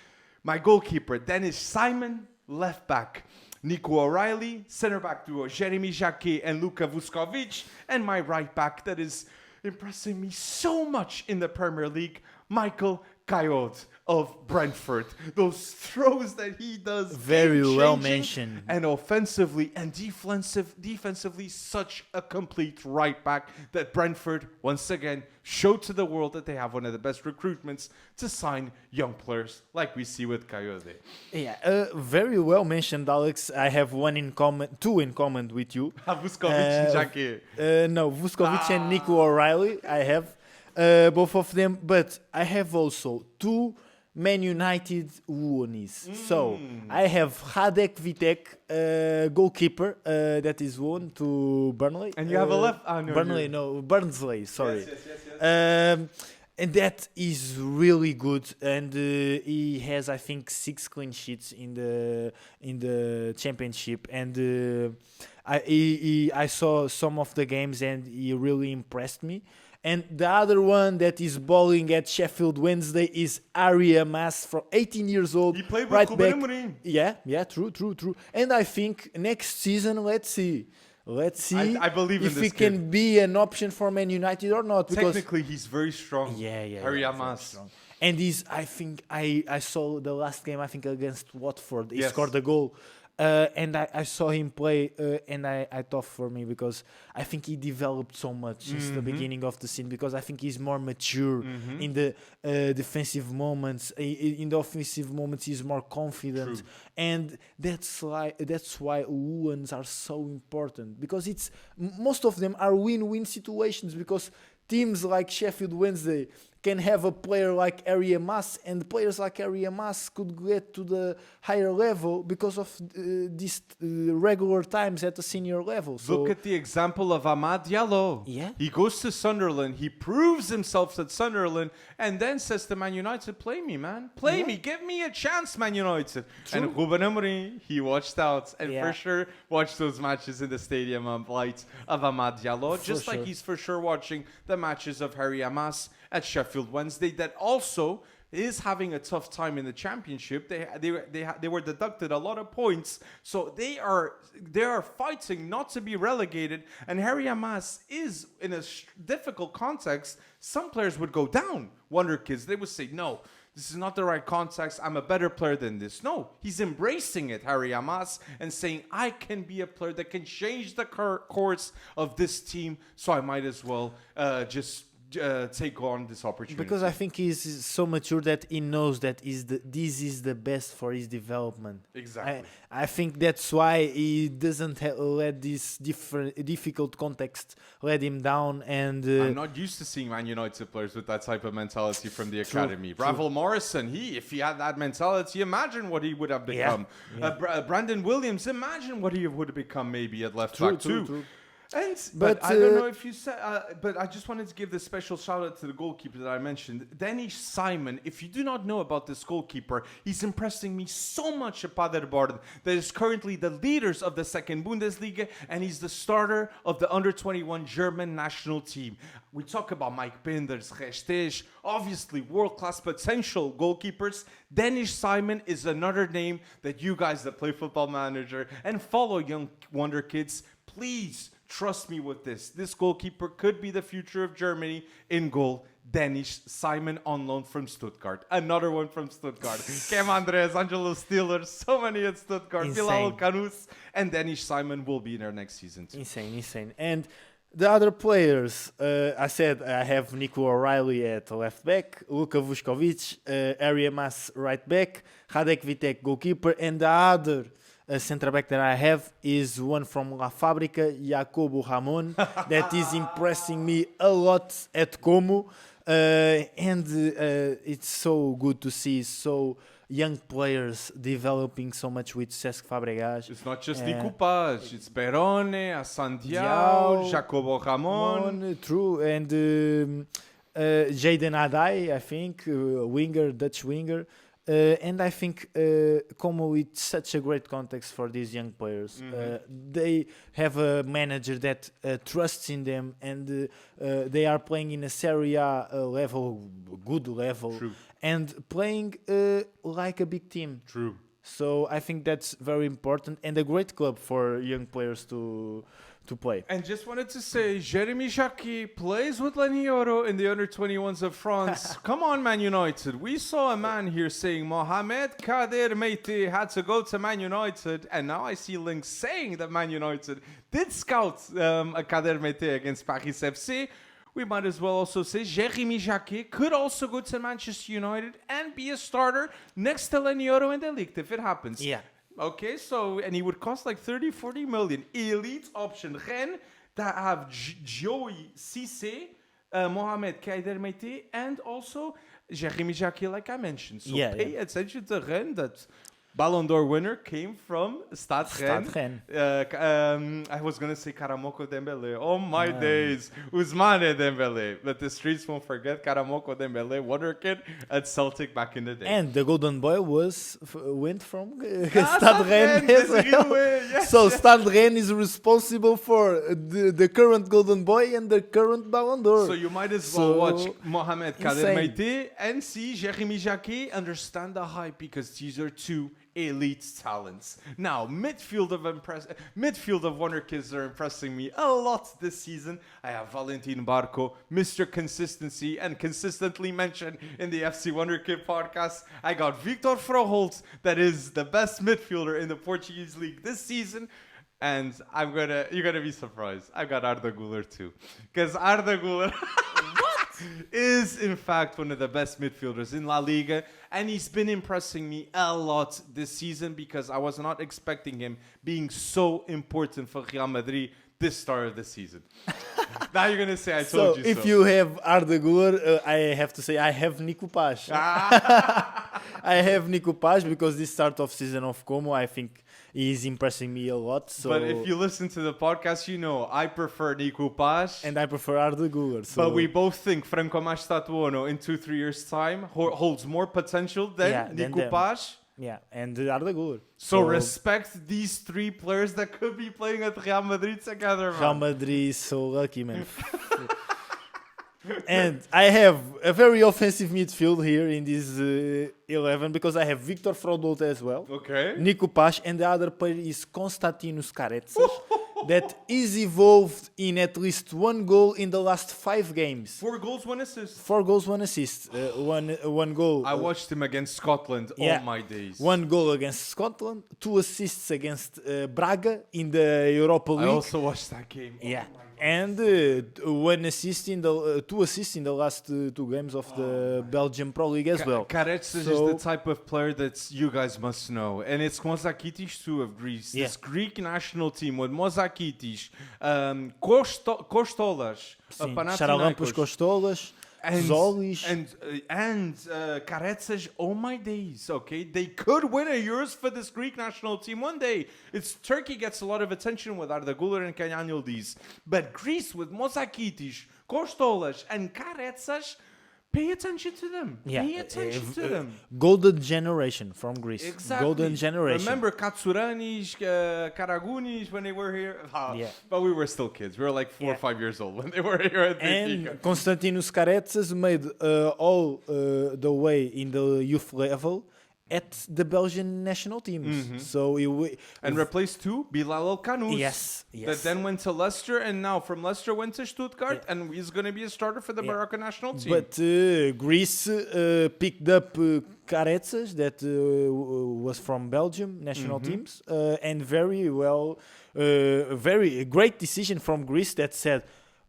My goalkeeper, Dennis Simon, left back. Nico O'Reilly, center back duo, Jeremy Jacquet and Luka Vuskovic, and my right back that is impressing me so much in the Premier League, Michael Coyote of Brentford. Those throws that he does. Very well game-changing, mentioned. And offensively and defensively, such a complete right back that Brentford, once again, showed to the world that they have one of the best recruitments to sign young players like we see with Coyote. Yeah, very well mentioned, Alex. I have 2 in common with you. Vuskovic and Jacquet. No, Vuskovic and Nico O'Reilly. I have both of them, but I have also 2 Man United loanies. So I have Radek Vitek, goalkeeper, that is loan to Burnley. And you have a left. Burnley. Sorry. Yes. And that is really good, and he has, I think, 6 clean sheets in the championship. And I saw some of the games, and he really impressed me. And the other one that is balling at Sheffield Wednesday is Ari Mas, from 18 years old. He played with right Rúben back. Amorim. Yeah, true. And I think next season, let's see. I believe in if this he kid. can be an option for Man United or not. Because Technically, he's very strong. Harry Amas. And I think I saw the last game, I think, against Watford. He Yes. scored a goal. And I saw him play, and I thought for me, because I think he developed so much since the beginning of the season, because I think he's more mature in the defensive moments. In the offensive moments, he's more confident. True. And that's why Luans are so important, because most of them are win-win situations, because teams like Sheffield Wednesday can have a player like Ari Mas, and players like Ari Mas could get to the higher level because of these regular times at the senior level. So Look at the example of Amad Diallo. Yeah. He goes to Sunderland, he proves himself at Sunderland, and then says to Man United, play me, man. Play me. Give me a chance, Man United. True. And Rúben Amorim, he watched out, and Yeah. for sure watched those matches in the stadium of light of Amad Diallo, For just like sure. he's for sure watching the matches of Harry Amas at Sheffield Wednesday, that also is having a tough time in the championship. They were deducted a lot of points, so they are fighting not to be relegated. And Harry Amas is in a difficult context. Some players would go down. Wonderkids, they would say, no, this is not the right context. I'm a better player than this. No, he's embracing it, Harry Amas, and saying, I can be a player that can change the course of this team, so I might as well just take on this opportunity. because I think he's so mature that he knows that this is the best for his development. Exactly. I think that's why he doesn't let this difficult context let him down. And I'm not used to seeing Man United players with that type of mentality from the academy. Ravel Morrison, if he had that mentality, imagine what he would have become. Yeah. Brandon Williams, imagine what he would have become maybe at left back too. But I don't know if you said, but I just wanted to give this special shout out to the goalkeeper that I mentioned, Deinner Simon. If you do not know about this goalkeeper, he's impressing me so much at Paderborn that is currently the leaders of the second Bundesliga, and he's the starter of the under-21 German national team. We talk about Mike Binders, Restes, obviously world-class potential goalkeepers. Deinner Simon is another name that you guys that play Football Manager and follow young Wonderkids, please trust me with this. This goalkeeper could be the future of Germany in goal. Deinner Simon on loan from Stuttgart. Another one from Stuttgart. Cam Andres, Angelo Steeler, so many at Stuttgart. Bilal Canus, and Deinner Simon will be in there next season too. Insane. And the other players, I said I have Nico O'Reilly at left back, Luka Vuskovic, Area Mas right back, Radek Vitek goalkeeper, and the other centre back that I have is one from La Fábrica, Jacobo Ramon, that is impressing me a lot at Como, and it's so good to see so young players developing so much with Cesc Fabregas. It's not just Nico Paz, it's Perone, Asandiao, Jacobo Ramon. True, and Jayden Adai, I think, Dutch winger. And I think Como with such a great context for these young players. They have a manager that trusts in them, and they are playing in a Serie A level, good level, True. and playing like a big team. True. So I think that's very important and a great club for young players to play. And just wanted to say, Jeremy Jacquet plays with Lenioro in the under-21s of France. Come on, Man United. We saw a man here saying Mohamed Kader Meite had to go to Man United, and now I see links saying that Man United did scout a Kader Meite against Paris FC. We might as well also say Jeremy Jacquet could also go to Manchester United and be a starter next to Lenioro in the league if it happens. Yeah. Okay, so, and he would cost like 30-40 million. Elite option. Rennes, that have Joey Cissé, Mohamed Kader Meite, and also Jeremy Jacquet, like I mentioned. So pay attention to Rennes. That Ballon d'Or winner came from Stade Rennes. I was going to say Karamoko Dembele. Oh my days. Ousmane Dembele. But the streets won't forget Karamoko Dembele, Wonderkid at Celtic back in the day. And the Golden Boy went from Stade Rennes as well. Yes, so Stade Rennes is responsible for the current Golden Boy and the current Ballon d'Or. So you might as well watch Mohamed Kader Meite and see Jeremy Jacquet, understand the hype, because these are two elite talents. Now, midfield of Wonderkids are impressing me a lot this season. I have Valentin Barco, Mr. Consistency, and consistently mentioned in the FC Wonderkid podcast. I got Victor Froholt, that is the best midfielder in the Portuguese league this season. And you're gonna be surprised. I got Arda Güler too, because Arda Güler is in fact one of the best midfielders in La Liga, and he's been impressing me a lot this season because I was not expecting him being so important for Real Madrid this start of the season. Now you're gonna say I told you so. If you have Arda Güler, I have to say I have Nico Paz. I have Nico Paz because this start of season of Como, I think he's impressing me a lot. So. But if you listen to the podcast, you know I prefer Nico Paz. And I prefer Arda Güler. So. But we both think Franco Mastatuono in 2-3 years' time holds more potential than Nico Paz. Yeah, and Arda Güler. So respect these three players that could be playing at Real Madrid together, man. Real Madrid is so lucky, man. And I have a very offensive midfield here in this 11 because I have Victor Froholt as well. Okay. Nico Paz, and the other player is Konstantinos Karetsas. That is evolved in at least one goal in the last 5 games. 4 goals, 1 assist. 4 goals, 1 assist. One goal. I watched him against Scotland all my days. 1 goal against Scotland, 2 assists against Braga in the Europa League. I also watched that game. Yeah. And 2 assists in the last 2 games of the Belgian Pro League as well. Karetsas is the type of player that you guys must know. And it's Mozakitis too of Greece. Yeah. This Greek national team with Mozakitis, Kostolas, Charalampos Kostolas, Zolic. And Carreras, oh my days, okay? They could win a Euros for this Greek national team one day. Turkey gets a lot of attention with Arda Güler and Kanyanyildis. But Greece with Mosakitis, Kostolas, and Carreras, pay attention to them. Pay attention to them. Golden generation from Greece. Exactly. Golden generation. Remember Katsuranis, Karagounis when they were here? But we were still kids. We were like 4 or 5 years old when they were here at Benfica. And Konstantinos Carreras made all the way in the youth level at the Belgian national teams. So and replaced two, Bilal El Kanous. Yes. That then went to Leicester, and now from Leicester went to Stuttgart, and he's going to be a starter for the Moroccan national team. But Greece picked up Carreras, that was from Belgium national teams, and very great decision from Greece that said,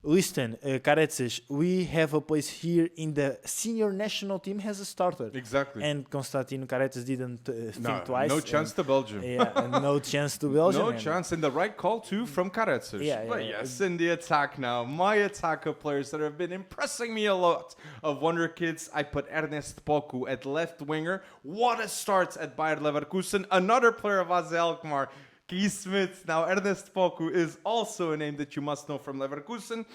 listen, Carreras, we have a place here in the senior national team as a starter. Exactly. And Konstantinos Carreras didn't think twice. No chance to Belgium. And no chance to Belgium. No chance. And the right call, too, from Carreras. But yes, in the attack now. My attack of players that have been impressing me a lot of Wonderkids. I put Ernest Poku at left winger. What a start at Bayer Leverkusen. Another player of AZ Alkmaar. Kees Smit. Now, Ernest Poku is also a name that you must know from Leverkusen.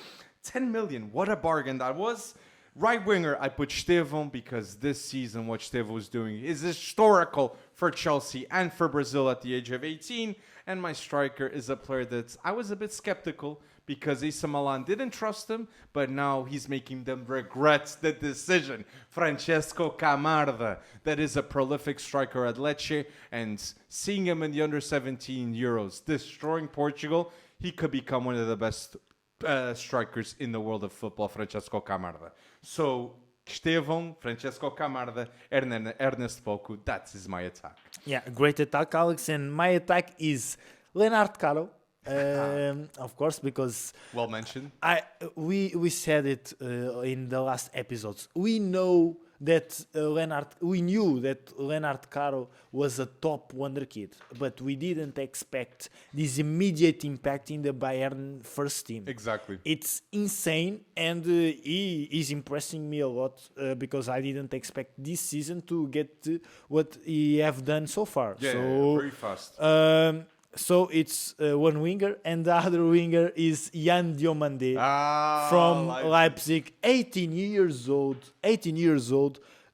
10 million. What a bargain that was. Right winger, I put Estevão because this season what Estevão is doing is historical for Chelsea and for Brazil at the age of 18. And my striker is a player that I was a bit skeptical because AC Milan didn't trust him, but now he's making them regret the decision. Francesco Camarda, that is a prolific striker at Lecce, and seeing him in the under-17 Euros, destroying Portugal, he could become one of the best strikers in the world of football, Francesco Camarda. So, Estevão, Francesco Camarda, Ernest Poku, that is my attack. Yeah, great attack, Alex. And my attack is Leonard Caro. Of course, because well mentioned. We said it in the last episodes. We knew that Leonard Caro was a top Wonderkid, but we didn't expect this immediate impact in the Bayern first team. Exactly. It's insane, and he is impressing me a lot because I didn't expect this season to get what he have done so far. Very fast. So it's one winger, and the other winger is Yan Diomande from Leipzig, 18 years old,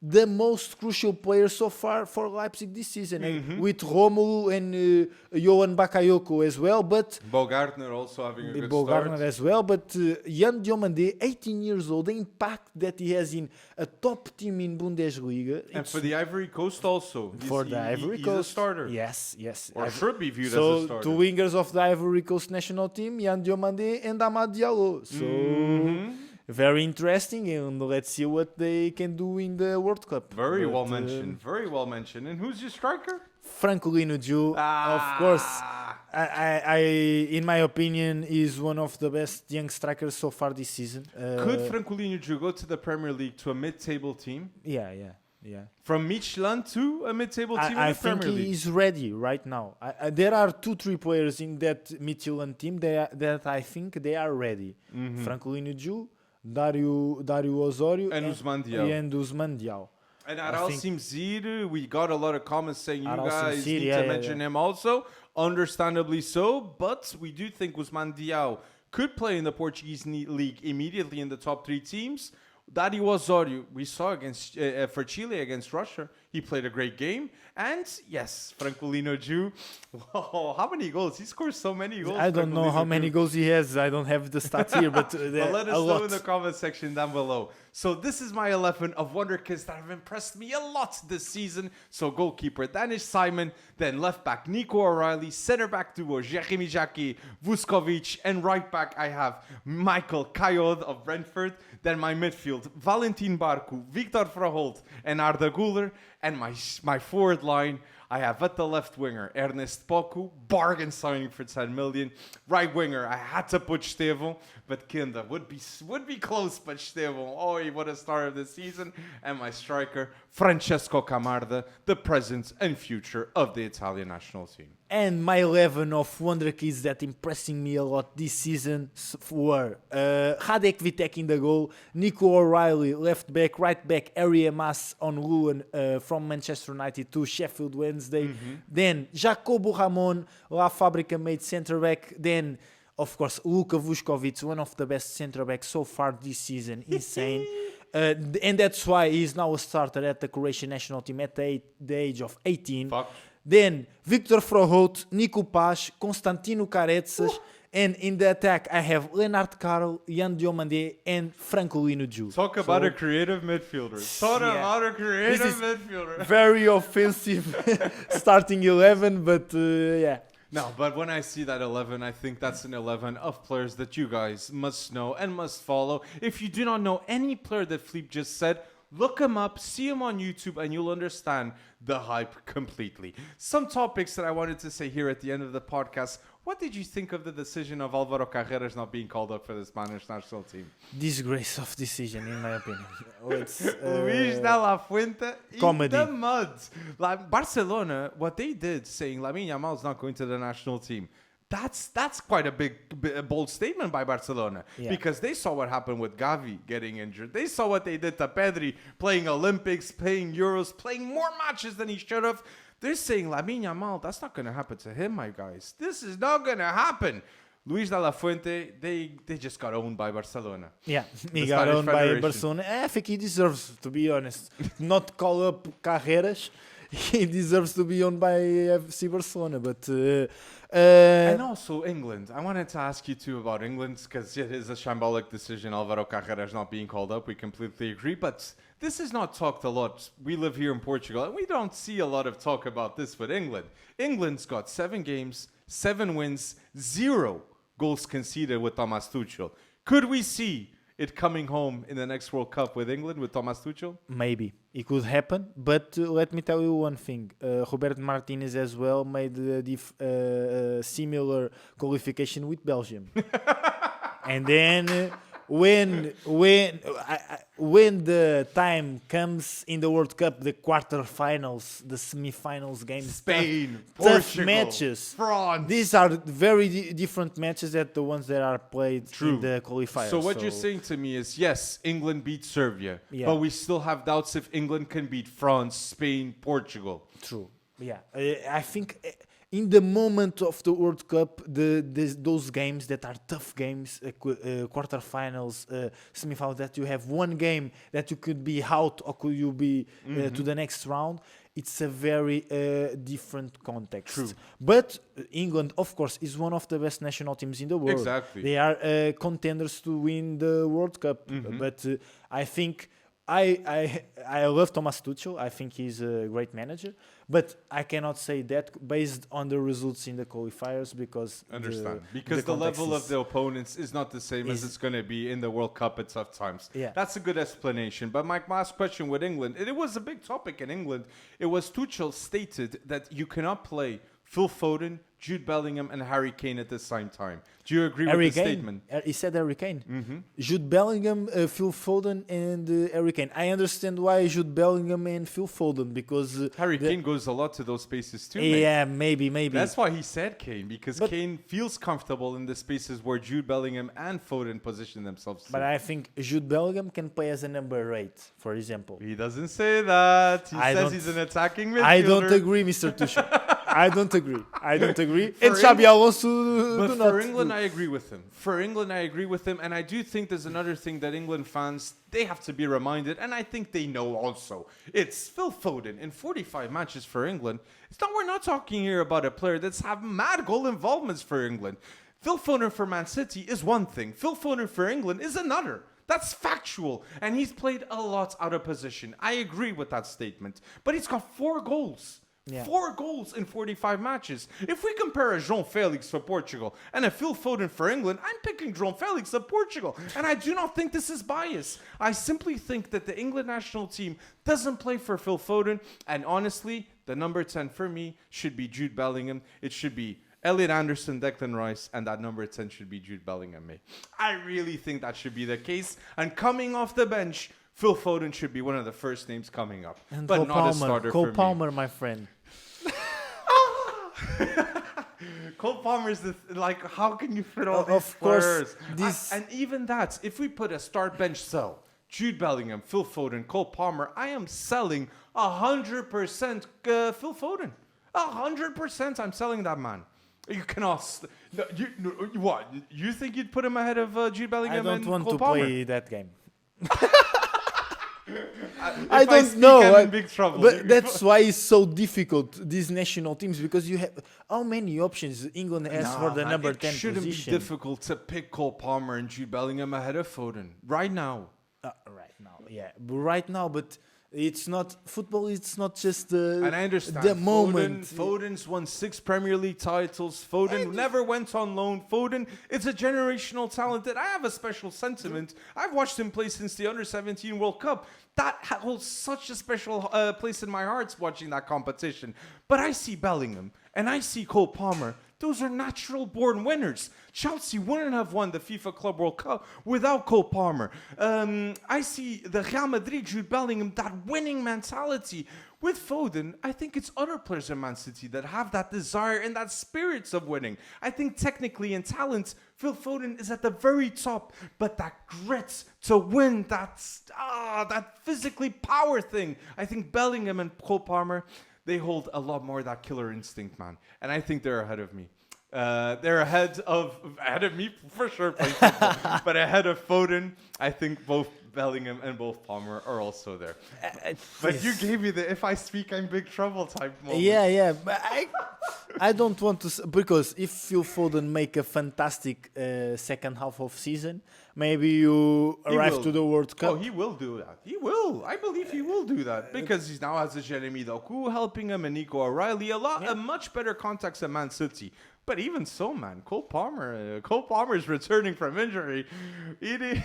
the most crucial player so far for Leipzig this season, with Romulo and Johan Bakayoko as well, but Bogartner also having a good Bogartner start. as well, but Yan Diomande, 18 years old, the impact that he has in a top team in Bundesliga. And for the Ivory Coast also. For the Ivory Coast. He's a starter. Yes. Or should be viewed as a So, starter. two wingers of the Ivory Coast national team, Yan Diomande and Amad Diallo. So, very interesting, and let's see what they can do in the World Cup. Very well mentioned. And who's your striker? Francolino Ju, of course. I, in my opinion, is one of the best young strikers so far this season. Could Francolino Ju go to the Premier League to a mid-table team? Yeah. From Michelin to a mid-table team in the Premier League? I think he's ready right now. There are 2-3 players in that Michelin team that I think they are ready. Francolino Ju, Dario Osorio, and Ousmane Diaw. And Aral Simzir, we got a lot of comments saying you Aral guys Simzir, need to mention him also. Understandably so, but we do think Ousmane Diaw could play in the Portuguese league immediately in the top 3 teams. Dario Osorio, we saw against for Chile against Russia. He played a great game. And yes, Francolino Ju. Wow, how many goals? He scores so many goals. I don't know how many goals he has. I don't have the stats here, but let us know in the comment section down below. So this is my 11 of Wonderkids that have impressed me a lot this season. So goalkeeper Danish Simon, then left back Nico O'Reilly, center back duo Jeremy Jackie, Vuskovic, and right back I have Michael Kayod of Brentford. Then my midfield Valentin Barku, Victor Verholt, and Arda Güler. And my forward line, I have at the left winger Ernest Poku, bargain signing for 10 million. Right winger, I had to put Estevão, but Kinda would be close, but Estevão, oh, what a start of the season. And my striker, Francesco Camarda, the present and future of the Italian national team. And my 11 of Wonderkids that impressing me a lot this season were Radek Vitek in the goal, Nico O'Reilly left back, right back, Ari Mas on loan from Manchester United to Sheffield Wednesday. Then Jacobo Ramon, La Fábrica made centre back. Then, of course, Luka Vuskovic, one of the best centre backs so far this season. Insane. And that's why he's now a starter at the Croatian national team at the age of 18. Fuck. Then Victor Froholt, Nico Paz, Constantino Caretsas, and in the attack I have Leonard Carl, Jan Diomande, and Francolino Ju. Talk about a creative midfielder. Talk about a creative midfielder. Very offensive starting 11, but yeah. No, but when I see that 11, I think that's an 11 of players that you guys must know and must follow. If you do not know any player that Philippe just said, look him up, see him on YouTube, and you'll understand the hype completely. Some topics that I wanted to say here at the end of the podcast. What did you think of the decision of Álvaro Carreras not being called up for the Spanish national team? Disgrace of decision, in my opinion. Luis de la Fuente comedy. in the mud. Like Barcelona, what they did saying Lamine Yamal is not going to the national team. That's quite a bold statement by Barcelona, because they saw what happened with Gavi getting injured. They saw what they did to Pedri, playing Olympics, playing Euros, playing more matches than he should have. They're saying Lamine Yamal, that's not going to happen to him, my guys. This is not going to happen. Luis de la Fuente, they just got owned by Barcelona. Yeah, he got owned by Barcelona. I think he deserves, to be honest, not call up Carreras. He deserves to be owned by FC Barcelona, but... and also England. I wanted to ask you too about England, because it is a shambolic decision, Álvaro Carreras not being called up. We completely agree, but this is not talked a lot. We live here in Portugal, and we don't see a lot of talk about this with England. England's got 7 games, 7 wins, 0 goals conceded with Thomas Tuchel. Could we see it coming home in the next World Cup with England, with Thomas Tuchel? Maybe. It could happen, but let me tell you one thing. Roberto Martinez as well made a similar qualification with Belgium. And then when the time comes in the World Cup, the quarterfinals, the semi-finals games, Spain, tough Portugal, matches, France. These are very different matches than the ones that are played in the qualifiers. So what you're saying to me is, yes, England beat Serbia, but we still have doubts if England can beat France, Spain, Portugal. True. Yeah, I think in the moment of the World Cup, those games that are tough games, quarterfinals, semifinals, that you have one game that you could be out or could you be to the next round, it's a very different context. True. But England, of course, is one of the best national teams in the world. Exactly. They are contenders to win the World Cup. But I think I love Thomas Tuchel. I think he's a great manager. But I cannot say that based on the results in the qualifiers, because the level of the opponents is not the same as it's going to be in the World Cup at tough times. Yeah. That's a good explanation. But my last question with England, it was a big topic in England. It was Tuchel stated that you cannot play Phil Foden, Jude Bellingham, and Harry Kane at the same time. Do you agree with the statement? He said Harry Kane. Jude Bellingham, Phil Foden, and Harry Kane. I understand why Jude Bellingham and Phil Foden, because Harry Kane goes a lot to those spaces too. Yeah, maybe. That's why he said Kane, because Kane feels comfortable in the spaces where Jude Bellingham and Foden position themselves. But I think Jude Bellingham can play as a number 8, for example. He doesn't say that. He says he's an attacking midfielder. I don't agree, Mr. Tuchel. I don't agree. And Xabi Alonso but do not. For England, I agree with him. And I do think there's another thing that England fans, they have to be reminded, and I think they know also. It's Phil Foden in 45 matches for England. We're not talking here about a player that's have mad goal involvements for England. Phil Foden for Man City is one thing. Phil Foden for England is another. That's factual. And he's played a lot out of position. I agree with that statement. But he's got 4 goals. Yeah. 4 goals in 45 matches. If we compare a João Felix for Portugal and a Phil Foden for England, I'm picking João Felix of Portugal. And I do not think this is bias. I simply think that the England national team doesn't play for Phil Foden. And honestly, the number 10 for me should be Jude Bellingham. It should be Elliot Anderson, Declan Rice, and that number 10 should be Jude Bellingham. I really think that should be the case. And coming off the bench, Phil Foden should be one of the first names coming up. And but Cole not Palmer, a starter Cole for Palmer, me. My friend. Cole Palmer's like, how can you fit all these Of course, players? And even that, if we put a start bench sell, Jude Bellingham, Phil Foden, Cole Palmer, I am selling 100% Phil Foden. 100% I'm selling that man. You cannot. What? You think you'd put him ahead of Jude Bellingham and Cole Palmer? I don't want to play that game. I don't know. I'm in big trouble. But that's why it's so difficult, these national teams, because you have how many options England has for the number 10 position. It shouldn't be difficult to pick Cole Palmer and Jude Bellingham ahead of Foden right now. Right now, but it's not football. It's not just the and I understand the moment. Foden's won 6 Premier League titles. Foden never went on loan. Foden is a generational talent that I have a special sentiment. I've watched him play since the U17 World Cup. That holds such a special place in my heart watching that competition. But I see Bellingham and I see Cole Palmer. Those are natural-born winners. Chelsea wouldn't have won the FIFA Club World Cup without Cole Palmer. I see the Real Madrid, Jude Bellingham, that winning mentality. With Foden, I think it's other players in Man City that have that desire and that spirits of winning. I think technically and talent, Phil Foden is at the very top, but that grit to win, that physically power thing, I think Bellingham and Cole Palmer, they hold a lot more of that killer instinct, man. And I think they're ahead of me. They're ahead of me for sure, playing football. But ahead of Foden, I think both Bellingham and both Palmer are also there. But you gave me the if I speak I'm big trouble type moment. Yeah. But I don't want to, because if Phil Foden make a fantastic second half of season, maybe you arrive to the World Cup. Oh, he will do that. He will. I believe he will do that because he now has a Jeremy Doku helping him and Nico O'Reilly. A much better context than Man City. But even so, man, Cole Palmer is returning from injury, eating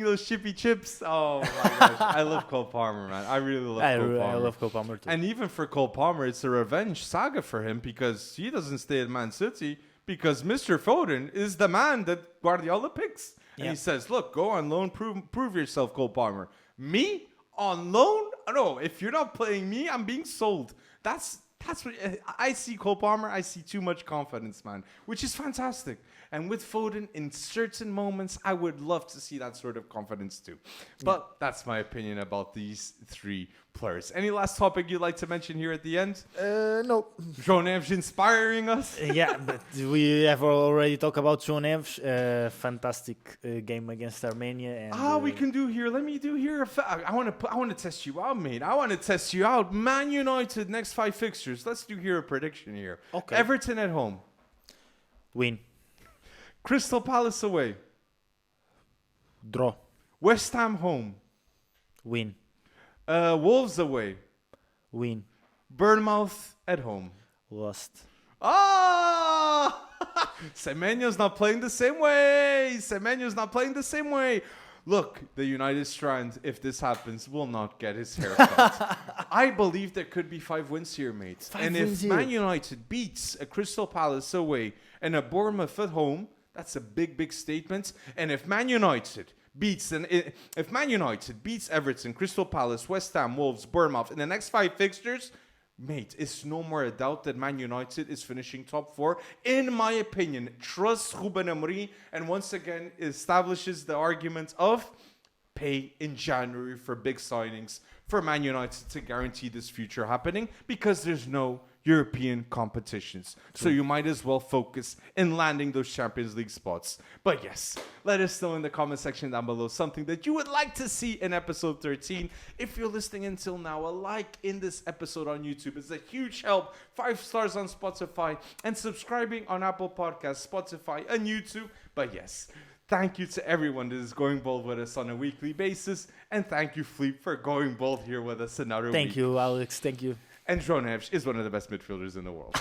those chippy chips. Oh my gosh, I love Cole Palmer, man. I really love Cole Palmer. I love Cole Palmer too. And even for Cole Palmer, it's a revenge saga for him because he doesn't stay at Man City because Mr. Foden is the man that Guardiola picks. And he says, look, go on loan, prove yourself, Cole Palmer. Me? On loan? No, if you're not playing me, I'm being sold. That's what I see. Cole Palmer, I see too much confidence, man, which is fantastic. And with Foden, in certain moments, I would love to see that sort of confidence too. But that's my opinion about these 3 players. Any last topic you'd like to mention here at the end? No. João Neves inspiring us? Yeah, but we have already talked about João Neves. Fantastic game against Armenia. And, we can do here. Let me do here. I want to test you out, mate. I want to test you out. Man United next 5 fixtures. Let's do here a prediction here. Okay. Everton at home. Win. Crystal Palace away. Draw. West Ham home. Win. Wolves away. Win. Bournemouth at home. Lost. Semenyo's not playing the same way. Look, the United Strand, if this happens, will not get his hair cut. I believe there could be 5 wins here, mate. If Man United beats a Crystal Palace away and a Bournemouth at home, that's a big, big statement. And if Man United beats Everton, Crystal Palace, West Ham, Wolves, Bournemouth in the next 5 fixtures, mate, it's no more a doubt that Man United is finishing top 4. In my opinion, trust Rúben Amorim, and once again establishes the argument of pay in January for big signings for Man United to guarantee this future happening because there's no European competitions. So you might as well focus in landing those Champions League spots. But yes, let us know in the comment section down below something that you would like to see in episode 13. If you're listening until now, a like in this episode on YouTube is a huge help. 5 stars on Spotify and subscribing on Apple Podcasts, Spotify, and YouTube. But yes, thank you to everyone that is going bold with us on a weekly basis. And thank you, Fleet, for going bold here with us another week. Thank you, Alex. Thank you. And João Neves is one of the best midfielders in the world.